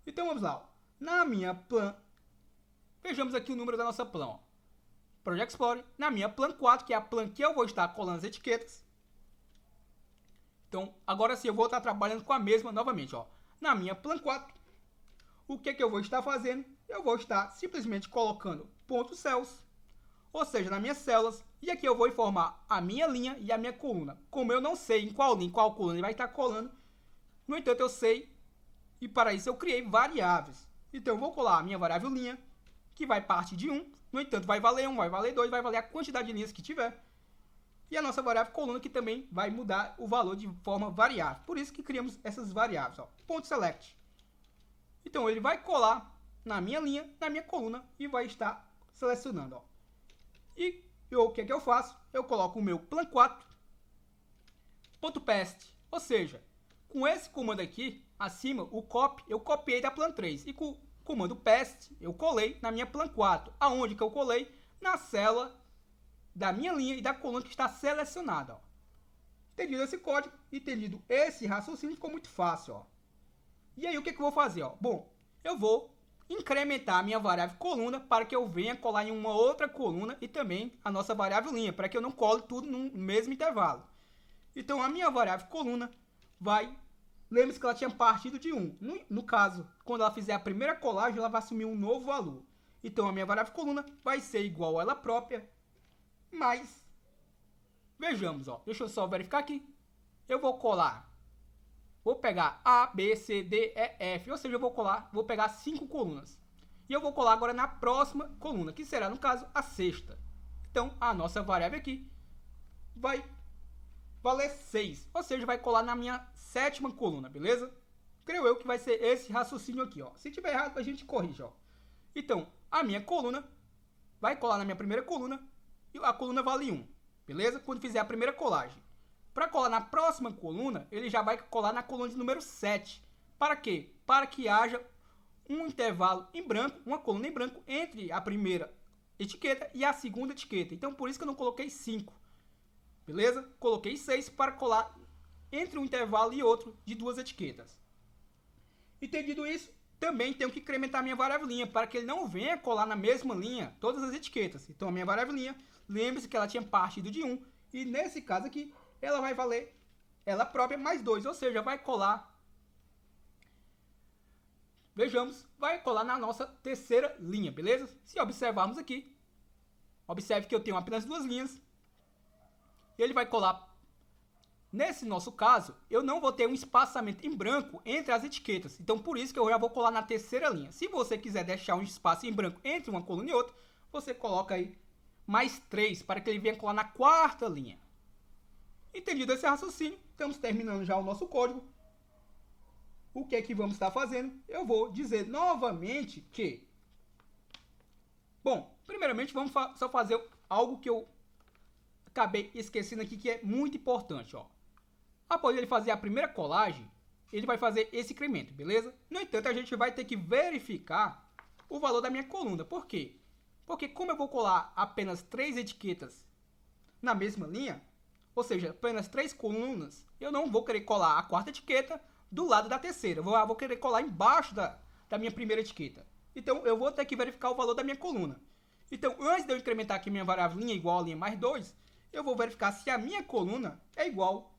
Então vamos lá. Ó. Na minha plan, vejamos aqui o número da nossa plan. Ó. Project Explorer, na minha plan 4, que é a plan que eu vou estar colando as etiquetas. Então, agora sim eu vou estar trabalhando com a mesma novamente. Ó. Na minha plan 4, o que eu vou estar fazendo? Eu vou estar simplesmente colocando pontos céus, ou seja, nas minhas células, e aqui eu vou informar a minha linha e a minha coluna. Como eu não sei em qual linha, em qual coluna ele vai estar colando, no entanto eu sei, e para isso eu criei variáveis. Então eu vou colar a minha variável linha, que vai partir de 1, no entanto vai valer 1, vai valer 2, vai valer a quantidade de linhas que tiver. E a nossa variável coluna que também vai mudar o valor de forma variável. Por isso que criamos essas variáveis. Ó. Ponto select. Então ele vai colar na minha linha, na minha coluna e vai estar selecionando. Ó. E o que eu faço? Eu coloco o meu plan 4 .paste. Ou seja, com esse comando aqui, acima, o copy, eu copiei da plan 3. E com o comando paste, eu colei na minha plan 4. Aonde que eu colei? Na célula da minha linha e da coluna que está selecionada. Ó. Entendido esse código, entendido esse raciocínio, ficou muito fácil. Ó. E aí o que eu vou fazer? Ó? Bom, eu vou incrementar a minha variável coluna para que eu venha colar em uma outra coluna e também a nossa variável linha, para que eu não cole tudo no mesmo intervalo. Então a minha variável coluna vai... Lembre-se que ela tinha partido de 1. No caso, quando ela fizer a primeira colagem, ela vai assumir um novo valor. Então a minha variável coluna vai ser igual a ela própria, mas... Vejamos, ó. Deixa eu só verificar aqui. Eu vou colar... Vou pegar A, B, C, D, E, F, ou seja, eu vou pegar 5 colunas. E eu vou colar agora na próxima coluna, que será, no caso, a sexta. Então, a nossa variável aqui vai valer 6, ou seja, vai colar na minha sétima coluna, beleza? Creio eu que vai ser esse raciocínio aqui, ó. Se tiver errado, a gente corrige, ó. Então, a minha coluna vai colar na minha primeira coluna e a coluna vale 1, beleza? Quando fizer a primeira colagem. Para colar na próxima coluna, ele já vai colar na coluna de número 7. Para quê? Para que haja um intervalo em branco, uma coluna em branco, entre a primeira etiqueta e a segunda etiqueta. Então, por isso que eu não coloquei 5. Beleza? Coloquei 6 para colar entre um intervalo e outro de 2 etiquetas. Entendido isso, também tenho que incrementar a minha variável linha para que ele não venha colar na mesma linha todas as etiquetas. Então, a minha variável linha, lembre-se que ela tinha partido de 1. E nesse caso aqui, ela vai valer ela própria mais 2, ou seja, vai colar, vejamos, vai colar na nossa terceira linha, beleza? Se observarmos aqui, observe que eu tenho apenas 2 linhas, ele vai colar, nesse nosso caso, eu não vou ter um espaçamento em branco entre as etiquetas, então por isso que eu já vou colar na terceira linha. Se você quiser deixar um espaço em branco entre uma coluna e outra, você coloca aí mais 3, para que ele venha colar na quarta linha. Entendido esse raciocínio, estamos terminando já o nosso código. O que é que vamos estar fazendo? Eu vou dizer novamente que... Bom, primeiramente vamos só fazer algo que eu acabei esquecendo aqui, que é muito importante. Ó. Após ele fazer a primeira colagem, ele vai fazer esse incremento, beleza? No entanto, a gente vai ter que verificar o valor da minha coluna. Por quê? Porque como eu vou colar apenas 3 etiquetas na mesma linha, ou seja, apenas 3 colunas, eu não vou querer colar a quarta etiqueta do lado da terceira. Vou querer colar embaixo da minha primeira etiqueta. Então, eu vou ter que verificar o valor da minha coluna. Então, antes de eu incrementar aqui minha variável linha igual a linha mais 2, eu vou verificar se a minha coluna é igual.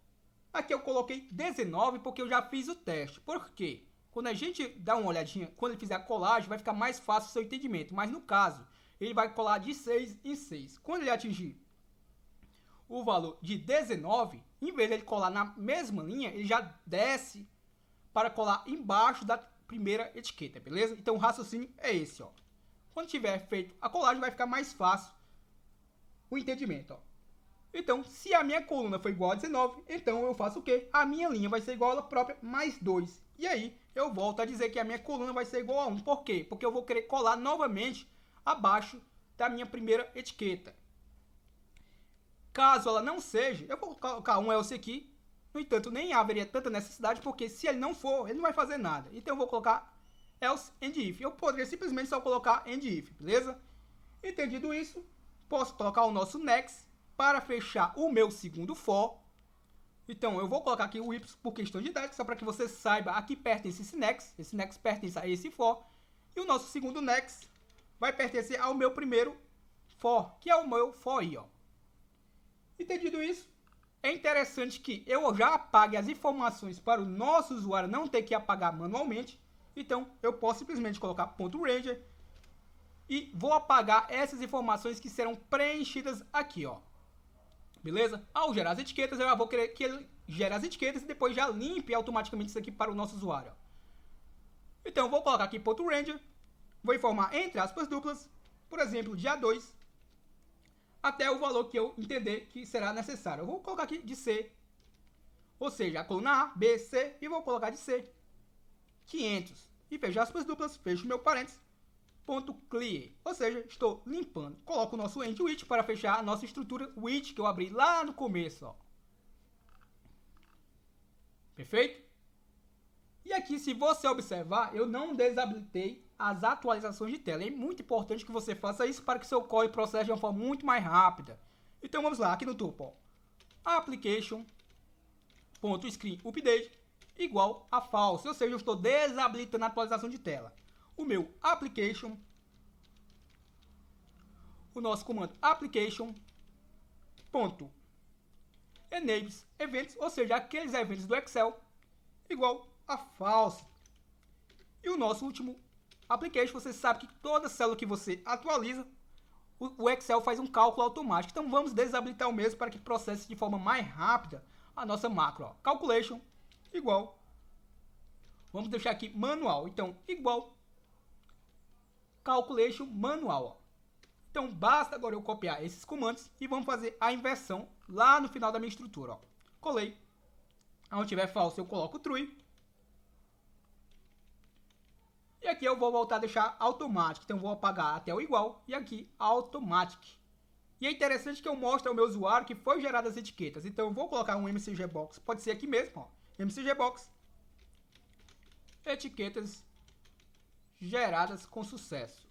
Aqui eu coloquei 19 porque eu já fiz o teste. Por quê? Quando a gente dá uma olhadinha, quando ele fizer a colagem, vai ficar mais fácil o seu entendimento. Mas no caso, ele vai colar de 6 em 6. Quando ele atingir o valor de 19, em vez de ele colar na mesma linha, ele já desce para colar embaixo da primeira etiqueta, beleza? Então o raciocínio é esse, ó. Quando tiver feito a colagem, vai ficar mais fácil o entendimento, ó. Então, se a minha coluna for igual a 19, então eu faço o quê? A minha linha vai ser igual a ela própria mais 2. E aí, eu volto a dizer que a minha coluna vai ser igual a 1. Por quê? Porque eu vou querer colar novamente abaixo da minha primeira etiqueta. Caso ela não seja, eu vou colocar um else aqui. No entanto, nem haveria tanta necessidade, porque se ele não for, ele não vai fazer nada. Então eu vou colocar else and if. Eu poderia simplesmente só colocar and if, beleza? Entendido isso, posso colocar o nosso next para fechar o meu segundo for, então eu vou colocar aqui o Y por questão didática, só para que você saiba a que pertence esse next pertence a esse for, e o nosso segundo next vai pertencer ao meu primeiro for, que é o meu for i, ó. Entendido isso, é interessante que eu já apague as informações para o nosso usuário não ter que apagar manualmente. Então, eu posso simplesmente colocar .ranger e vou apagar essas informações que serão preenchidas aqui, ó. Beleza? Ao gerar as etiquetas, eu já vou querer que ele gere as etiquetas e depois já limpe automaticamente isso aqui para o nosso usuário. Então, eu vou colocar aqui .ranger, vou informar entre aspas duplas, por exemplo, de A2, até o valor que eu entender que será necessário. Eu vou colocar aqui de C, ou seja, a coluna A, B, C, e vou colocar de C 500. E fecho aspas duplas, fecho meu parênteses, ponto clear. Ou seja, estou limpando. Coloco o nosso end with para fechar a nossa estrutura with que eu abri lá no começo, ó. Perfeito? E aqui, se você observar, eu não desabilitei as atualizações de tela. É muito importante que você faça isso para que seu código processe de uma forma muito mais rápida. Então vamos lá, aqui no topo, ó. Application.screenUpdate igual a false, ou seja, eu estou desabilitando a atualização de tela. O meu application, o nosso comando application.enables eventos, ou seja, aqueles eventos do Excel, igual a false. E o nosso último application, você sabe que toda célula que você atualiza, o Excel faz um cálculo automático. Então vamos desabilitar o mesmo para que processe de forma mais rápida a nossa macro, ó. Calculation igual, vamos deixar aqui manual, então igual calculation manual, ó. Então basta agora eu copiar esses comandos e vamos fazer a inversão lá no final da minha estrutura, ó. Colei, onde tiver false eu coloco true, e aqui eu vou voltar a deixar automático, então vou apagar até o igual e aqui automatic. E é interessante que eu mostre ao meu usuário que foi geradas as etiquetas, então eu vou colocar um mcgbox, pode ser aqui mesmo, ó. mcgbox etiquetas geradas com sucesso,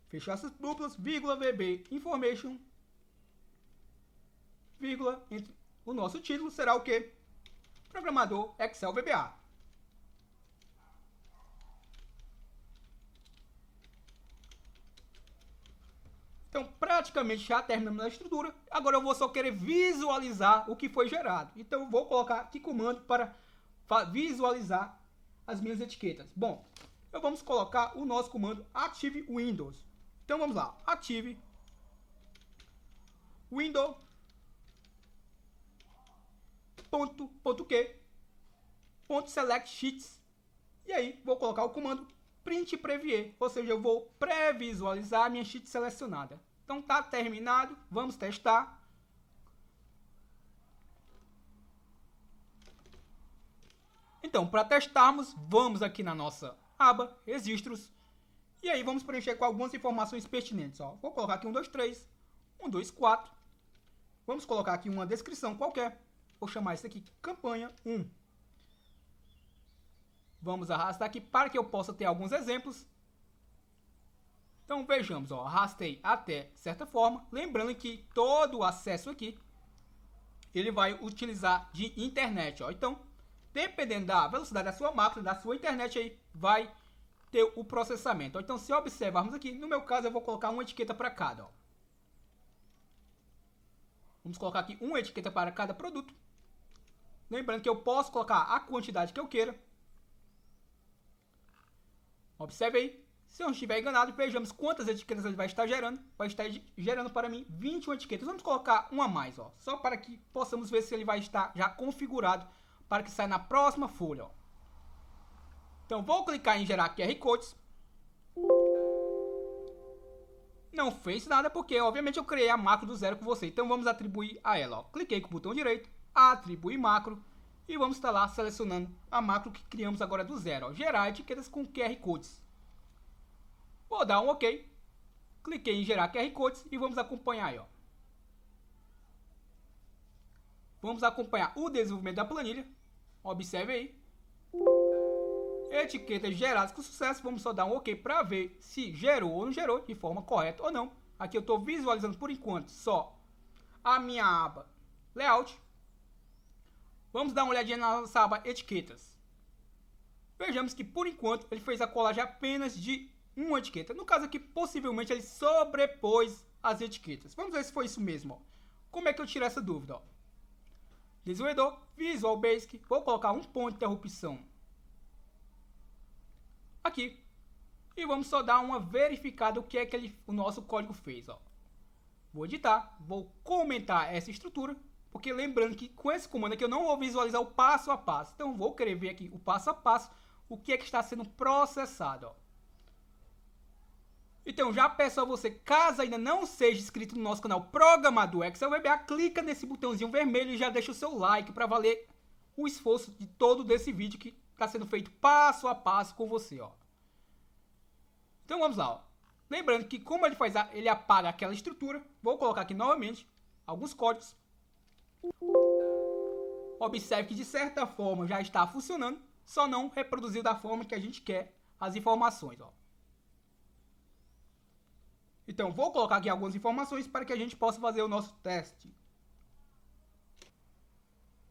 fechar essas duplas, vírgula VB information, vírgula, entre o nosso título será o que? Programador Excel VBA. Então, praticamente já terminamos a estrutura. Agora eu vou só querer visualizar o que foi gerado. Então, eu vou colocar aqui comando para visualizar as minhas etiquetas. Bom, então vamos colocar o nosso comando Active Windows. Então, vamos lá. Active Windows .select sheets. E aí, vou colocar o comando print preview, ou seja, eu vou pré-visualizar a minha sheet selecionada. Então tá terminado, vamos testar. Então, para testarmos, vamos aqui na nossa aba registros e aí vamos preencher com algumas informações pertinentes, ó. Vou colocar aqui 1, 2, 3, 1, 2, 4. Vamos colocar aqui uma descrição qualquer. Vou chamar isso aqui campanha 1. Vamos arrastar aqui para que eu possa ter alguns exemplos. Então vejamos, ó, arrastei até certa forma. Lembrando que todo o acesso aqui, ele vai utilizar de internet, ó. Então, dependendo da velocidade da sua máquina, da sua internet aí, vai ter o processamento. Então, se observarmos aqui, no meu caso eu vou colocar uma etiqueta para cada, ó. Vamos colocar aqui uma etiqueta para cada produto. Lembrando que eu posso colocar a quantidade que eu queira. Observe aí. Se eu não estiver enganado, vejamos quantas etiquetas ele vai estar gerando. Vai estar gerando para mim 21 etiquetas. Vamos colocar uma a mais, ó, só para que possamos ver se ele vai estar já configurado para que saia na próxima folha, ó. Então vou clicar em gerar QR Codes. Não fez nada porque obviamente eu criei a macro do zero com você. Então vamos atribuir a ela, ó. Cliquei com o botão direito, atribuir macro e vamos estar lá selecionando a macro que criamos agora do zero, ó. Gerar etiquetas com QR Codes. Vou dar um OK. Cliquei em gerar QR Codes e vamos acompanhar aí, ó. Vamos acompanhar o desenvolvimento da planilha. Observe aí. Etiquetas geradas com sucesso. Vamos só dar um OK para ver se gerou ou não gerou de forma correta ou não. Aqui eu estou visualizando por enquanto só a minha aba Layout. Vamos dar uma olhadinha na nossa aba Etiquetas. Vejamos que por enquanto ele fez a colagem apenas de uma etiqueta. No caso aqui, possivelmente ele sobrepôs as etiquetas. Vamos ver se foi isso mesmo. Ó. Como é que eu tiro essa dúvida? Ó? Desenvolvedor, Visual Basic, vou colocar um ponto de interrupção aqui. E vamos só dar uma verificada o que é que o nosso código fez. Ó. Vou editar, vou comentar essa estrutura, porque lembrando que com esse comando aqui eu não vou visualizar o passo a passo. Então vou querer ver aqui o passo a passo, o que é que está sendo processado. Ó. Então já peço a você, caso ainda não seja inscrito no nosso canal Programador Excel VBA, clica nesse botãozinho vermelho e já deixa o seu like para valer o esforço de todo desse vídeo que está sendo feito passo a passo com você. Ó. Então vamos lá. Ó. Lembrando que como ele apaga aquela estrutura, vou colocar aqui novamente alguns códigos. Observe que de certa forma já está funcionando, só não reproduziu da forma que a gente quer as informações. Ó. Então vou colocar aqui algumas informações para que a gente possa fazer o nosso teste.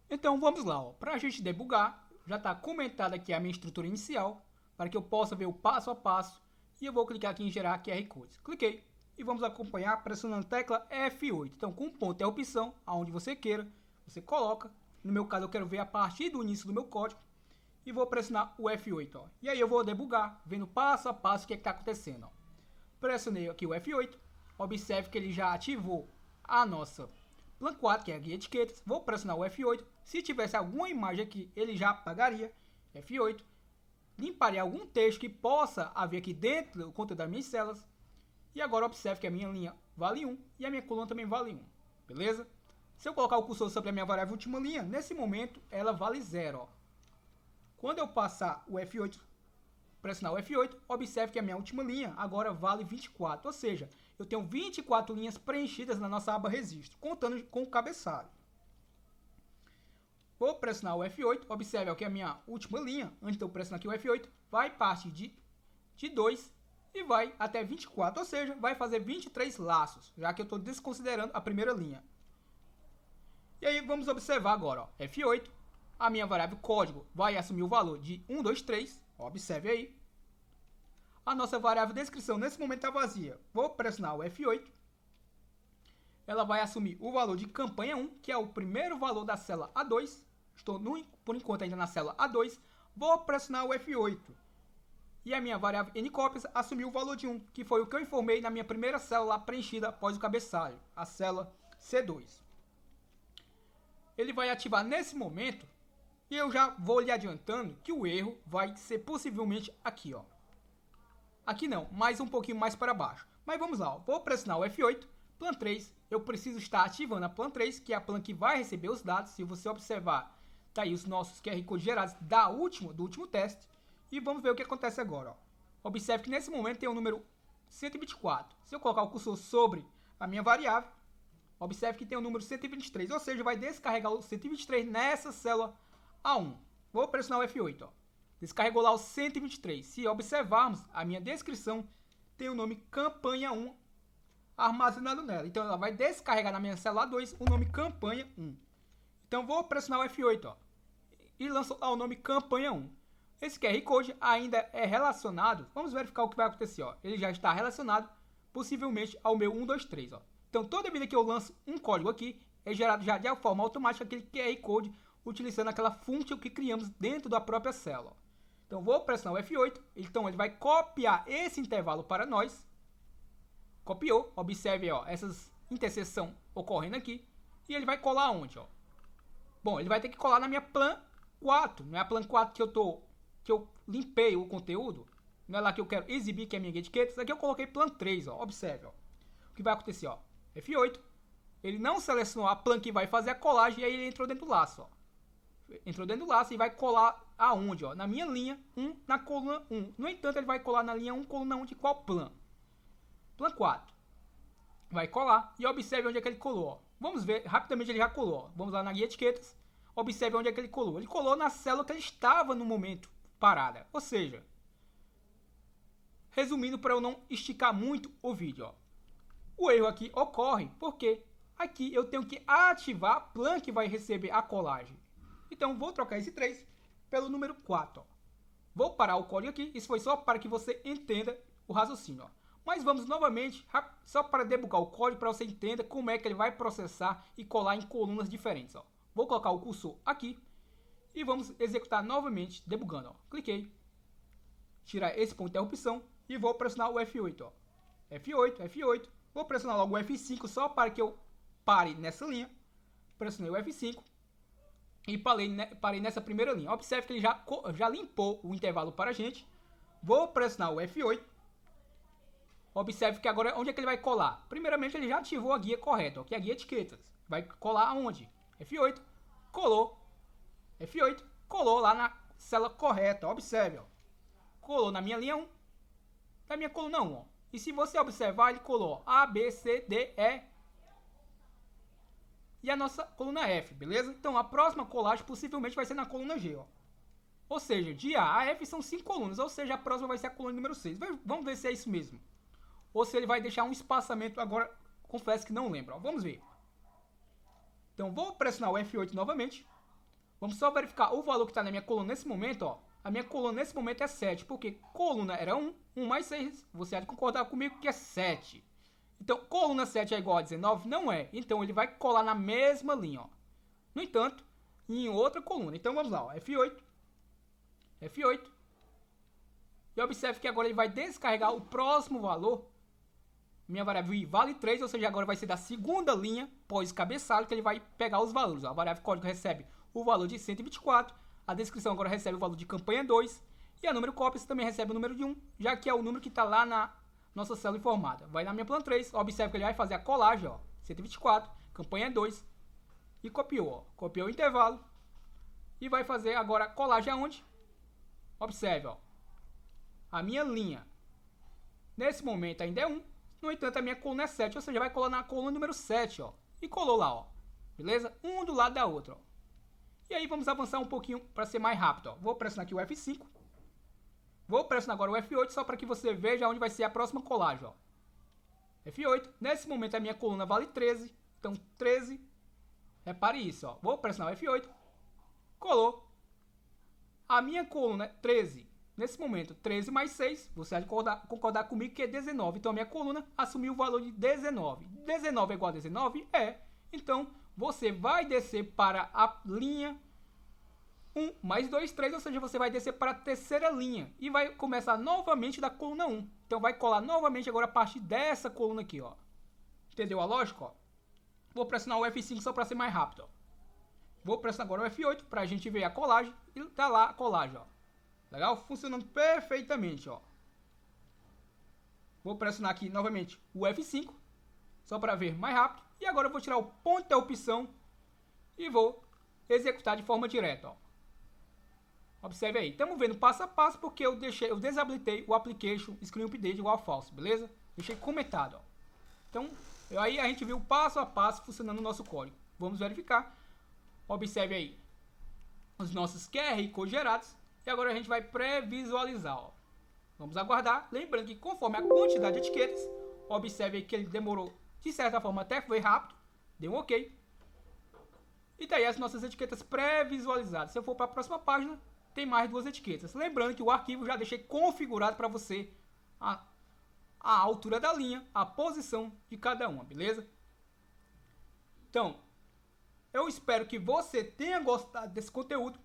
Então vamos lá. Para a gente debugar, já está comentada aqui a minha estrutura inicial, para que eu possa ver o passo a passo. E eu vou clicar aqui em gerar QR Codes. Cliquei e vamos acompanhar pressionando a tecla F8. Então, com um ponto de interrupção, aonde você queira, você coloca. No meu caso, eu quero ver a partir do início do meu código. E vou pressionar o F8. Ó. E aí eu vou debugar, vendo passo a passo o que está acontecendo. Ó. Pressionei aqui o F8. Observe que ele já ativou a nossa Plan 4, que é a guia etiquetas. Vou pressionar o F8. Se tivesse alguma imagem aqui, ele já apagaria. F8. Limparia algum texto que possa haver aqui dentro do conteúdo das minhas células. E agora observe que a minha linha vale 1 e a minha coluna também vale 1. Beleza? Se eu colocar o cursor sobre a minha variável última linha, nesse momento ela vale 0. Ó. Quando eu passar o F8, pressionar o F8, observe que a minha última linha agora vale 24. Ou seja, eu tenho 24 linhas preenchidas na nossa aba registro, contando com o cabeçalho. Vou pressionar o F8, observe que a minha última linha, antes de eu pressionar aqui o F8, vai partir de 2 e vai até 24, ou seja, vai fazer 23 laços, já que eu estou desconsiderando a primeira linha. E aí vamos observar agora, ó, F8, a minha variável código vai assumir o valor de 1, 2, 3, observe aí. A nossa variável descrição nesse momento está vazia, vou pressionar o F8. Ela vai assumir o valor de campanha 1, que é o primeiro valor da célula A2. Estou, por enquanto, ainda na célula A2. Vou pressionar o F8. E a minha variável ncópias assumiu o valor de 1, que foi o que eu informei na minha primeira célula preenchida após o cabeçalho, a célula C2. Ele vai ativar nesse momento, e eu já vou lhe adiantando que o erro vai ser possivelmente aqui. Ó. Aqui não, mais um pouquinho mais para baixo. Mas vamos lá, ó. Vou pressionar o F8. Plan 3, eu preciso estar ativando a Plan 3, que é a plan que vai receber os dados. Se você observar, tá aí os nossos QR Codes gerados do último teste. E vamos ver o que acontece agora. Ó. Observe que nesse momento tem o número 124. Se eu colocar o cursor sobre a minha variável, observe que tem o número 123. Ou seja, vai descarregar o 123 nessa célula A1. Vou pressionar o F8. Ó. Descarregou lá o 123. Se observarmos, a minha descrição tem o nome campanha 1 armazenado nela. Então ela vai descarregar na minha célula 2 o nome campanha 1. Então vou pressionar o F8 ó, e lanço lá o nome campanha 1. Esse QR Code ainda é relacionado. Vamos verificar o que vai acontecer. Ó. Ele já está relacionado possivelmente ao meu 123. Ó. Então toda vez que eu lanço um código aqui, é gerado já de forma automática aquele QR Code utilizando aquela função que criamos dentro da própria célula. Ó. Então vou pressionar o F8. Então ele vai copiar esse intervalo para nós. Copiou, observe ó, essas interseção ocorrendo aqui. E ele vai colar onde? Ó? Bom, ele vai ter que colar na minha plan 4. Não é a plan 4 que eu limpei o conteúdo. Não é lá que eu quero exibir, que é a minha etiqueta. Isso aqui eu coloquei plan 3, ó, observe. Ó. O que vai acontecer? Ó, F8. Ele não selecionou a plan que vai fazer a colagem e aí ele entrou dentro do laço. Ó. Entrou dentro do laço e vai colar aonde? Ó? Na minha linha 1, na coluna 1. No entanto, ele vai colar na linha 1, coluna 1 de qual plan? Plan 4. Vai colar e observe onde é que ele colou. Ó. Vamos ver, rapidamente ele já colou. Ó. Vamos lá na guia etiquetas. Observe onde é que ele colou. Ele colou na célula que ele estava no momento parada. Ou seja, resumindo para eu não esticar muito o vídeo. Ó. O erro aqui ocorre porque aqui eu tenho que ativar a plan que vai receber a colagem. Então, vou trocar esse 3 pelo número 4. Ó. Vou parar o código aqui. Isso foi só para que você entenda o raciocínio. Ó. Mas vamos novamente, só para debugar o código, para você entender como é que ele vai processar e colar em colunas diferentes. Ó. Vou colocar o cursor aqui e vamos executar novamente, debugando. Ó. Cliquei, tirar esse ponto de interrupção e vou pressionar o F8. Ó. F8, F8. Vou pressionar logo o F5 só para que eu pare nessa linha. Pressionei o F5 e parei nessa primeira linha. Observe que ele já limpou o intervalo para a gente. Vou pressionar o F8. Observe que agora onde é que ele vai colar. Primeiramente ele já ativou a guia correta, ó, que é a guia etiquetas. Vai colar aonde? F8, colou. F8, colou lá na célula correta. Observe, ó. Colou na minha linha 1, na minha coluna 1. Ó. E se você observar, ele colou A, B, C, D, E e a nossa coluna F, beleza? Então a próxima colagem possivelmente vai ser na coluna G, ó. Ou seja, de A a F são 5 colunas, ou seja, a próxima vai ser a coluna número 6. Vamos ver se é isso mesmo. Ou se ele vai deixar um espaçamento agora, confesso que não lembro, ó. Vamos ver. Então vou pressionar o F8 novamente. Vamos só verificar o valor que está na minha coluna nesse momento, ó. A minha coluna nesse momento é 7, porque coluna era 1, 1 mais 6, você há de concordar comigo que é 7. Então, coluna 7 é igual a 19? Não é. Então, ele vai colar na mesma linha, ó. No entanto, em outra coluna. Então, vamos lá, ó. F8. F8. E observe que agora ele vai descarregar o próximo valor. Minha variável I vale 3, ou seja, agora vai ser da segunda linha pós-cabeçalho que ele vai pegar os valores. Ó. A variável código recebe o valor de 124. A descrição agora recebe o valor de campanha 2. E a número copies também recebe o número de 1, já que é o número que está lá na nossa célula informada. Vai na minha plan 3, observe que ele vai fazer a colagem, ó, 124, campanha 2, e copiou, ó, copiou o intervalo, e vai fazer agora a colagem aonde? Observe, ó, a minha linha, nesse momento ainda é 1, no entanto a minha coluna é 7, ou seja, vai colar na coluna número 7, ó, e colou lá, ó, beleza? Um do lado da outra, ó. E aí vamos avançar um pouquinho para ser mais rápido, ó. Vou pressionar aqui o F5. Vou pressionar agora o F8 só para que você veja onde vai ser a próxima colagem. Ó. F8. Nesse momento a minha coluna vale 13. Então 13. Repare isso. Ó. Vou pressionar o F8. Colou. A minha coluna é 13. Nesse momento 13 mais 6. Você vai concordar comigo que é 19. Então a minha coluna assumiu o valor de 19. 19 é igual a 19? É. Então você vai descer para a linha 1 mais 2, 3, ou seja, você vai descer para a terceira linha e vai começar novamente da coluna 1. Então vai colar novamente agora a partir dessa coluna aqui, ó. Entendeu a lógica, ó? Vou pressionar o F5 só para ser mais rápido, ó. Vou pressionar agora o F8 para a gente ver a colagem e tá lá a colagem, ó. Legal? Funcionando perfeitamente, ó. Vou pressionar aqui novamente o F5 só para ver mais rápido. E agora eu vou tirar o ponto da opção e vou executar de forma direta, ó. Observe aí, estamos vendo passo a passo porque eu desabilitei o application screen update igual a false, beleza? Deixei comentado, ó. Então, aí a gente viu passo a passo funcionando o nosso código. Vamos verificar. Observe aí os nossos QR codes gerados e agora a gente vai pré-visualizar, ó. Vamos aguardar, lembrando que conforme a quantidade de etiquetas, observe aí que ele demorou de certa forma até foi rápido, deu um ok. E daí as nossas etiquetas pré-visualizadas. Se eu for para a próxima página, tem mais 2 etiquetas. Lembrando que o arquivo já deixei configurado para você a altura da linha, a posição de cada uma, beleza? Então, eu espero que você tenha gostado desse conteúdo.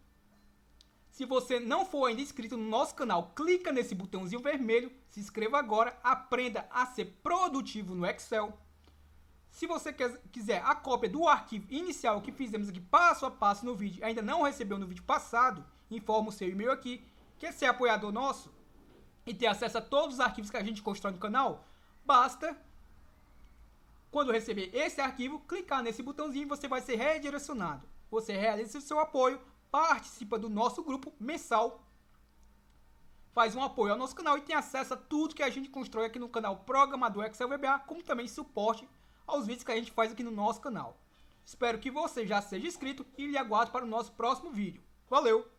Se você não for ainda inscrito no nosso canal, clica nesse botãozinho vermelho, se inscreva agora, aprenda a ser produtivo no Excel. Se você quiser a cópia do arquivo inicial que fizemos aqui passo a passo no vídeo, ainda não recebeu no vídeo passado, informa o seu e-mail aqui, quer ser apoiador nosso e ter acesso a todos os arquivos que a gente constrói no canal, basta, quando receber esse arquivo, clicar nesse botãozinho e você vai ser redirecionado. Você realiza o seu apoio, participa do nosso grupo mensal, faz um apoio ao nosso canal e tem acesso a tudo que a gente constrói aqui no canal Programador Excel VBA, como também suporte aos vídeos que a gente faz aqui no nosso canal. Espero que você já seja inscrito e lhe aguardo para o nosso próximo vídeo. Valeu!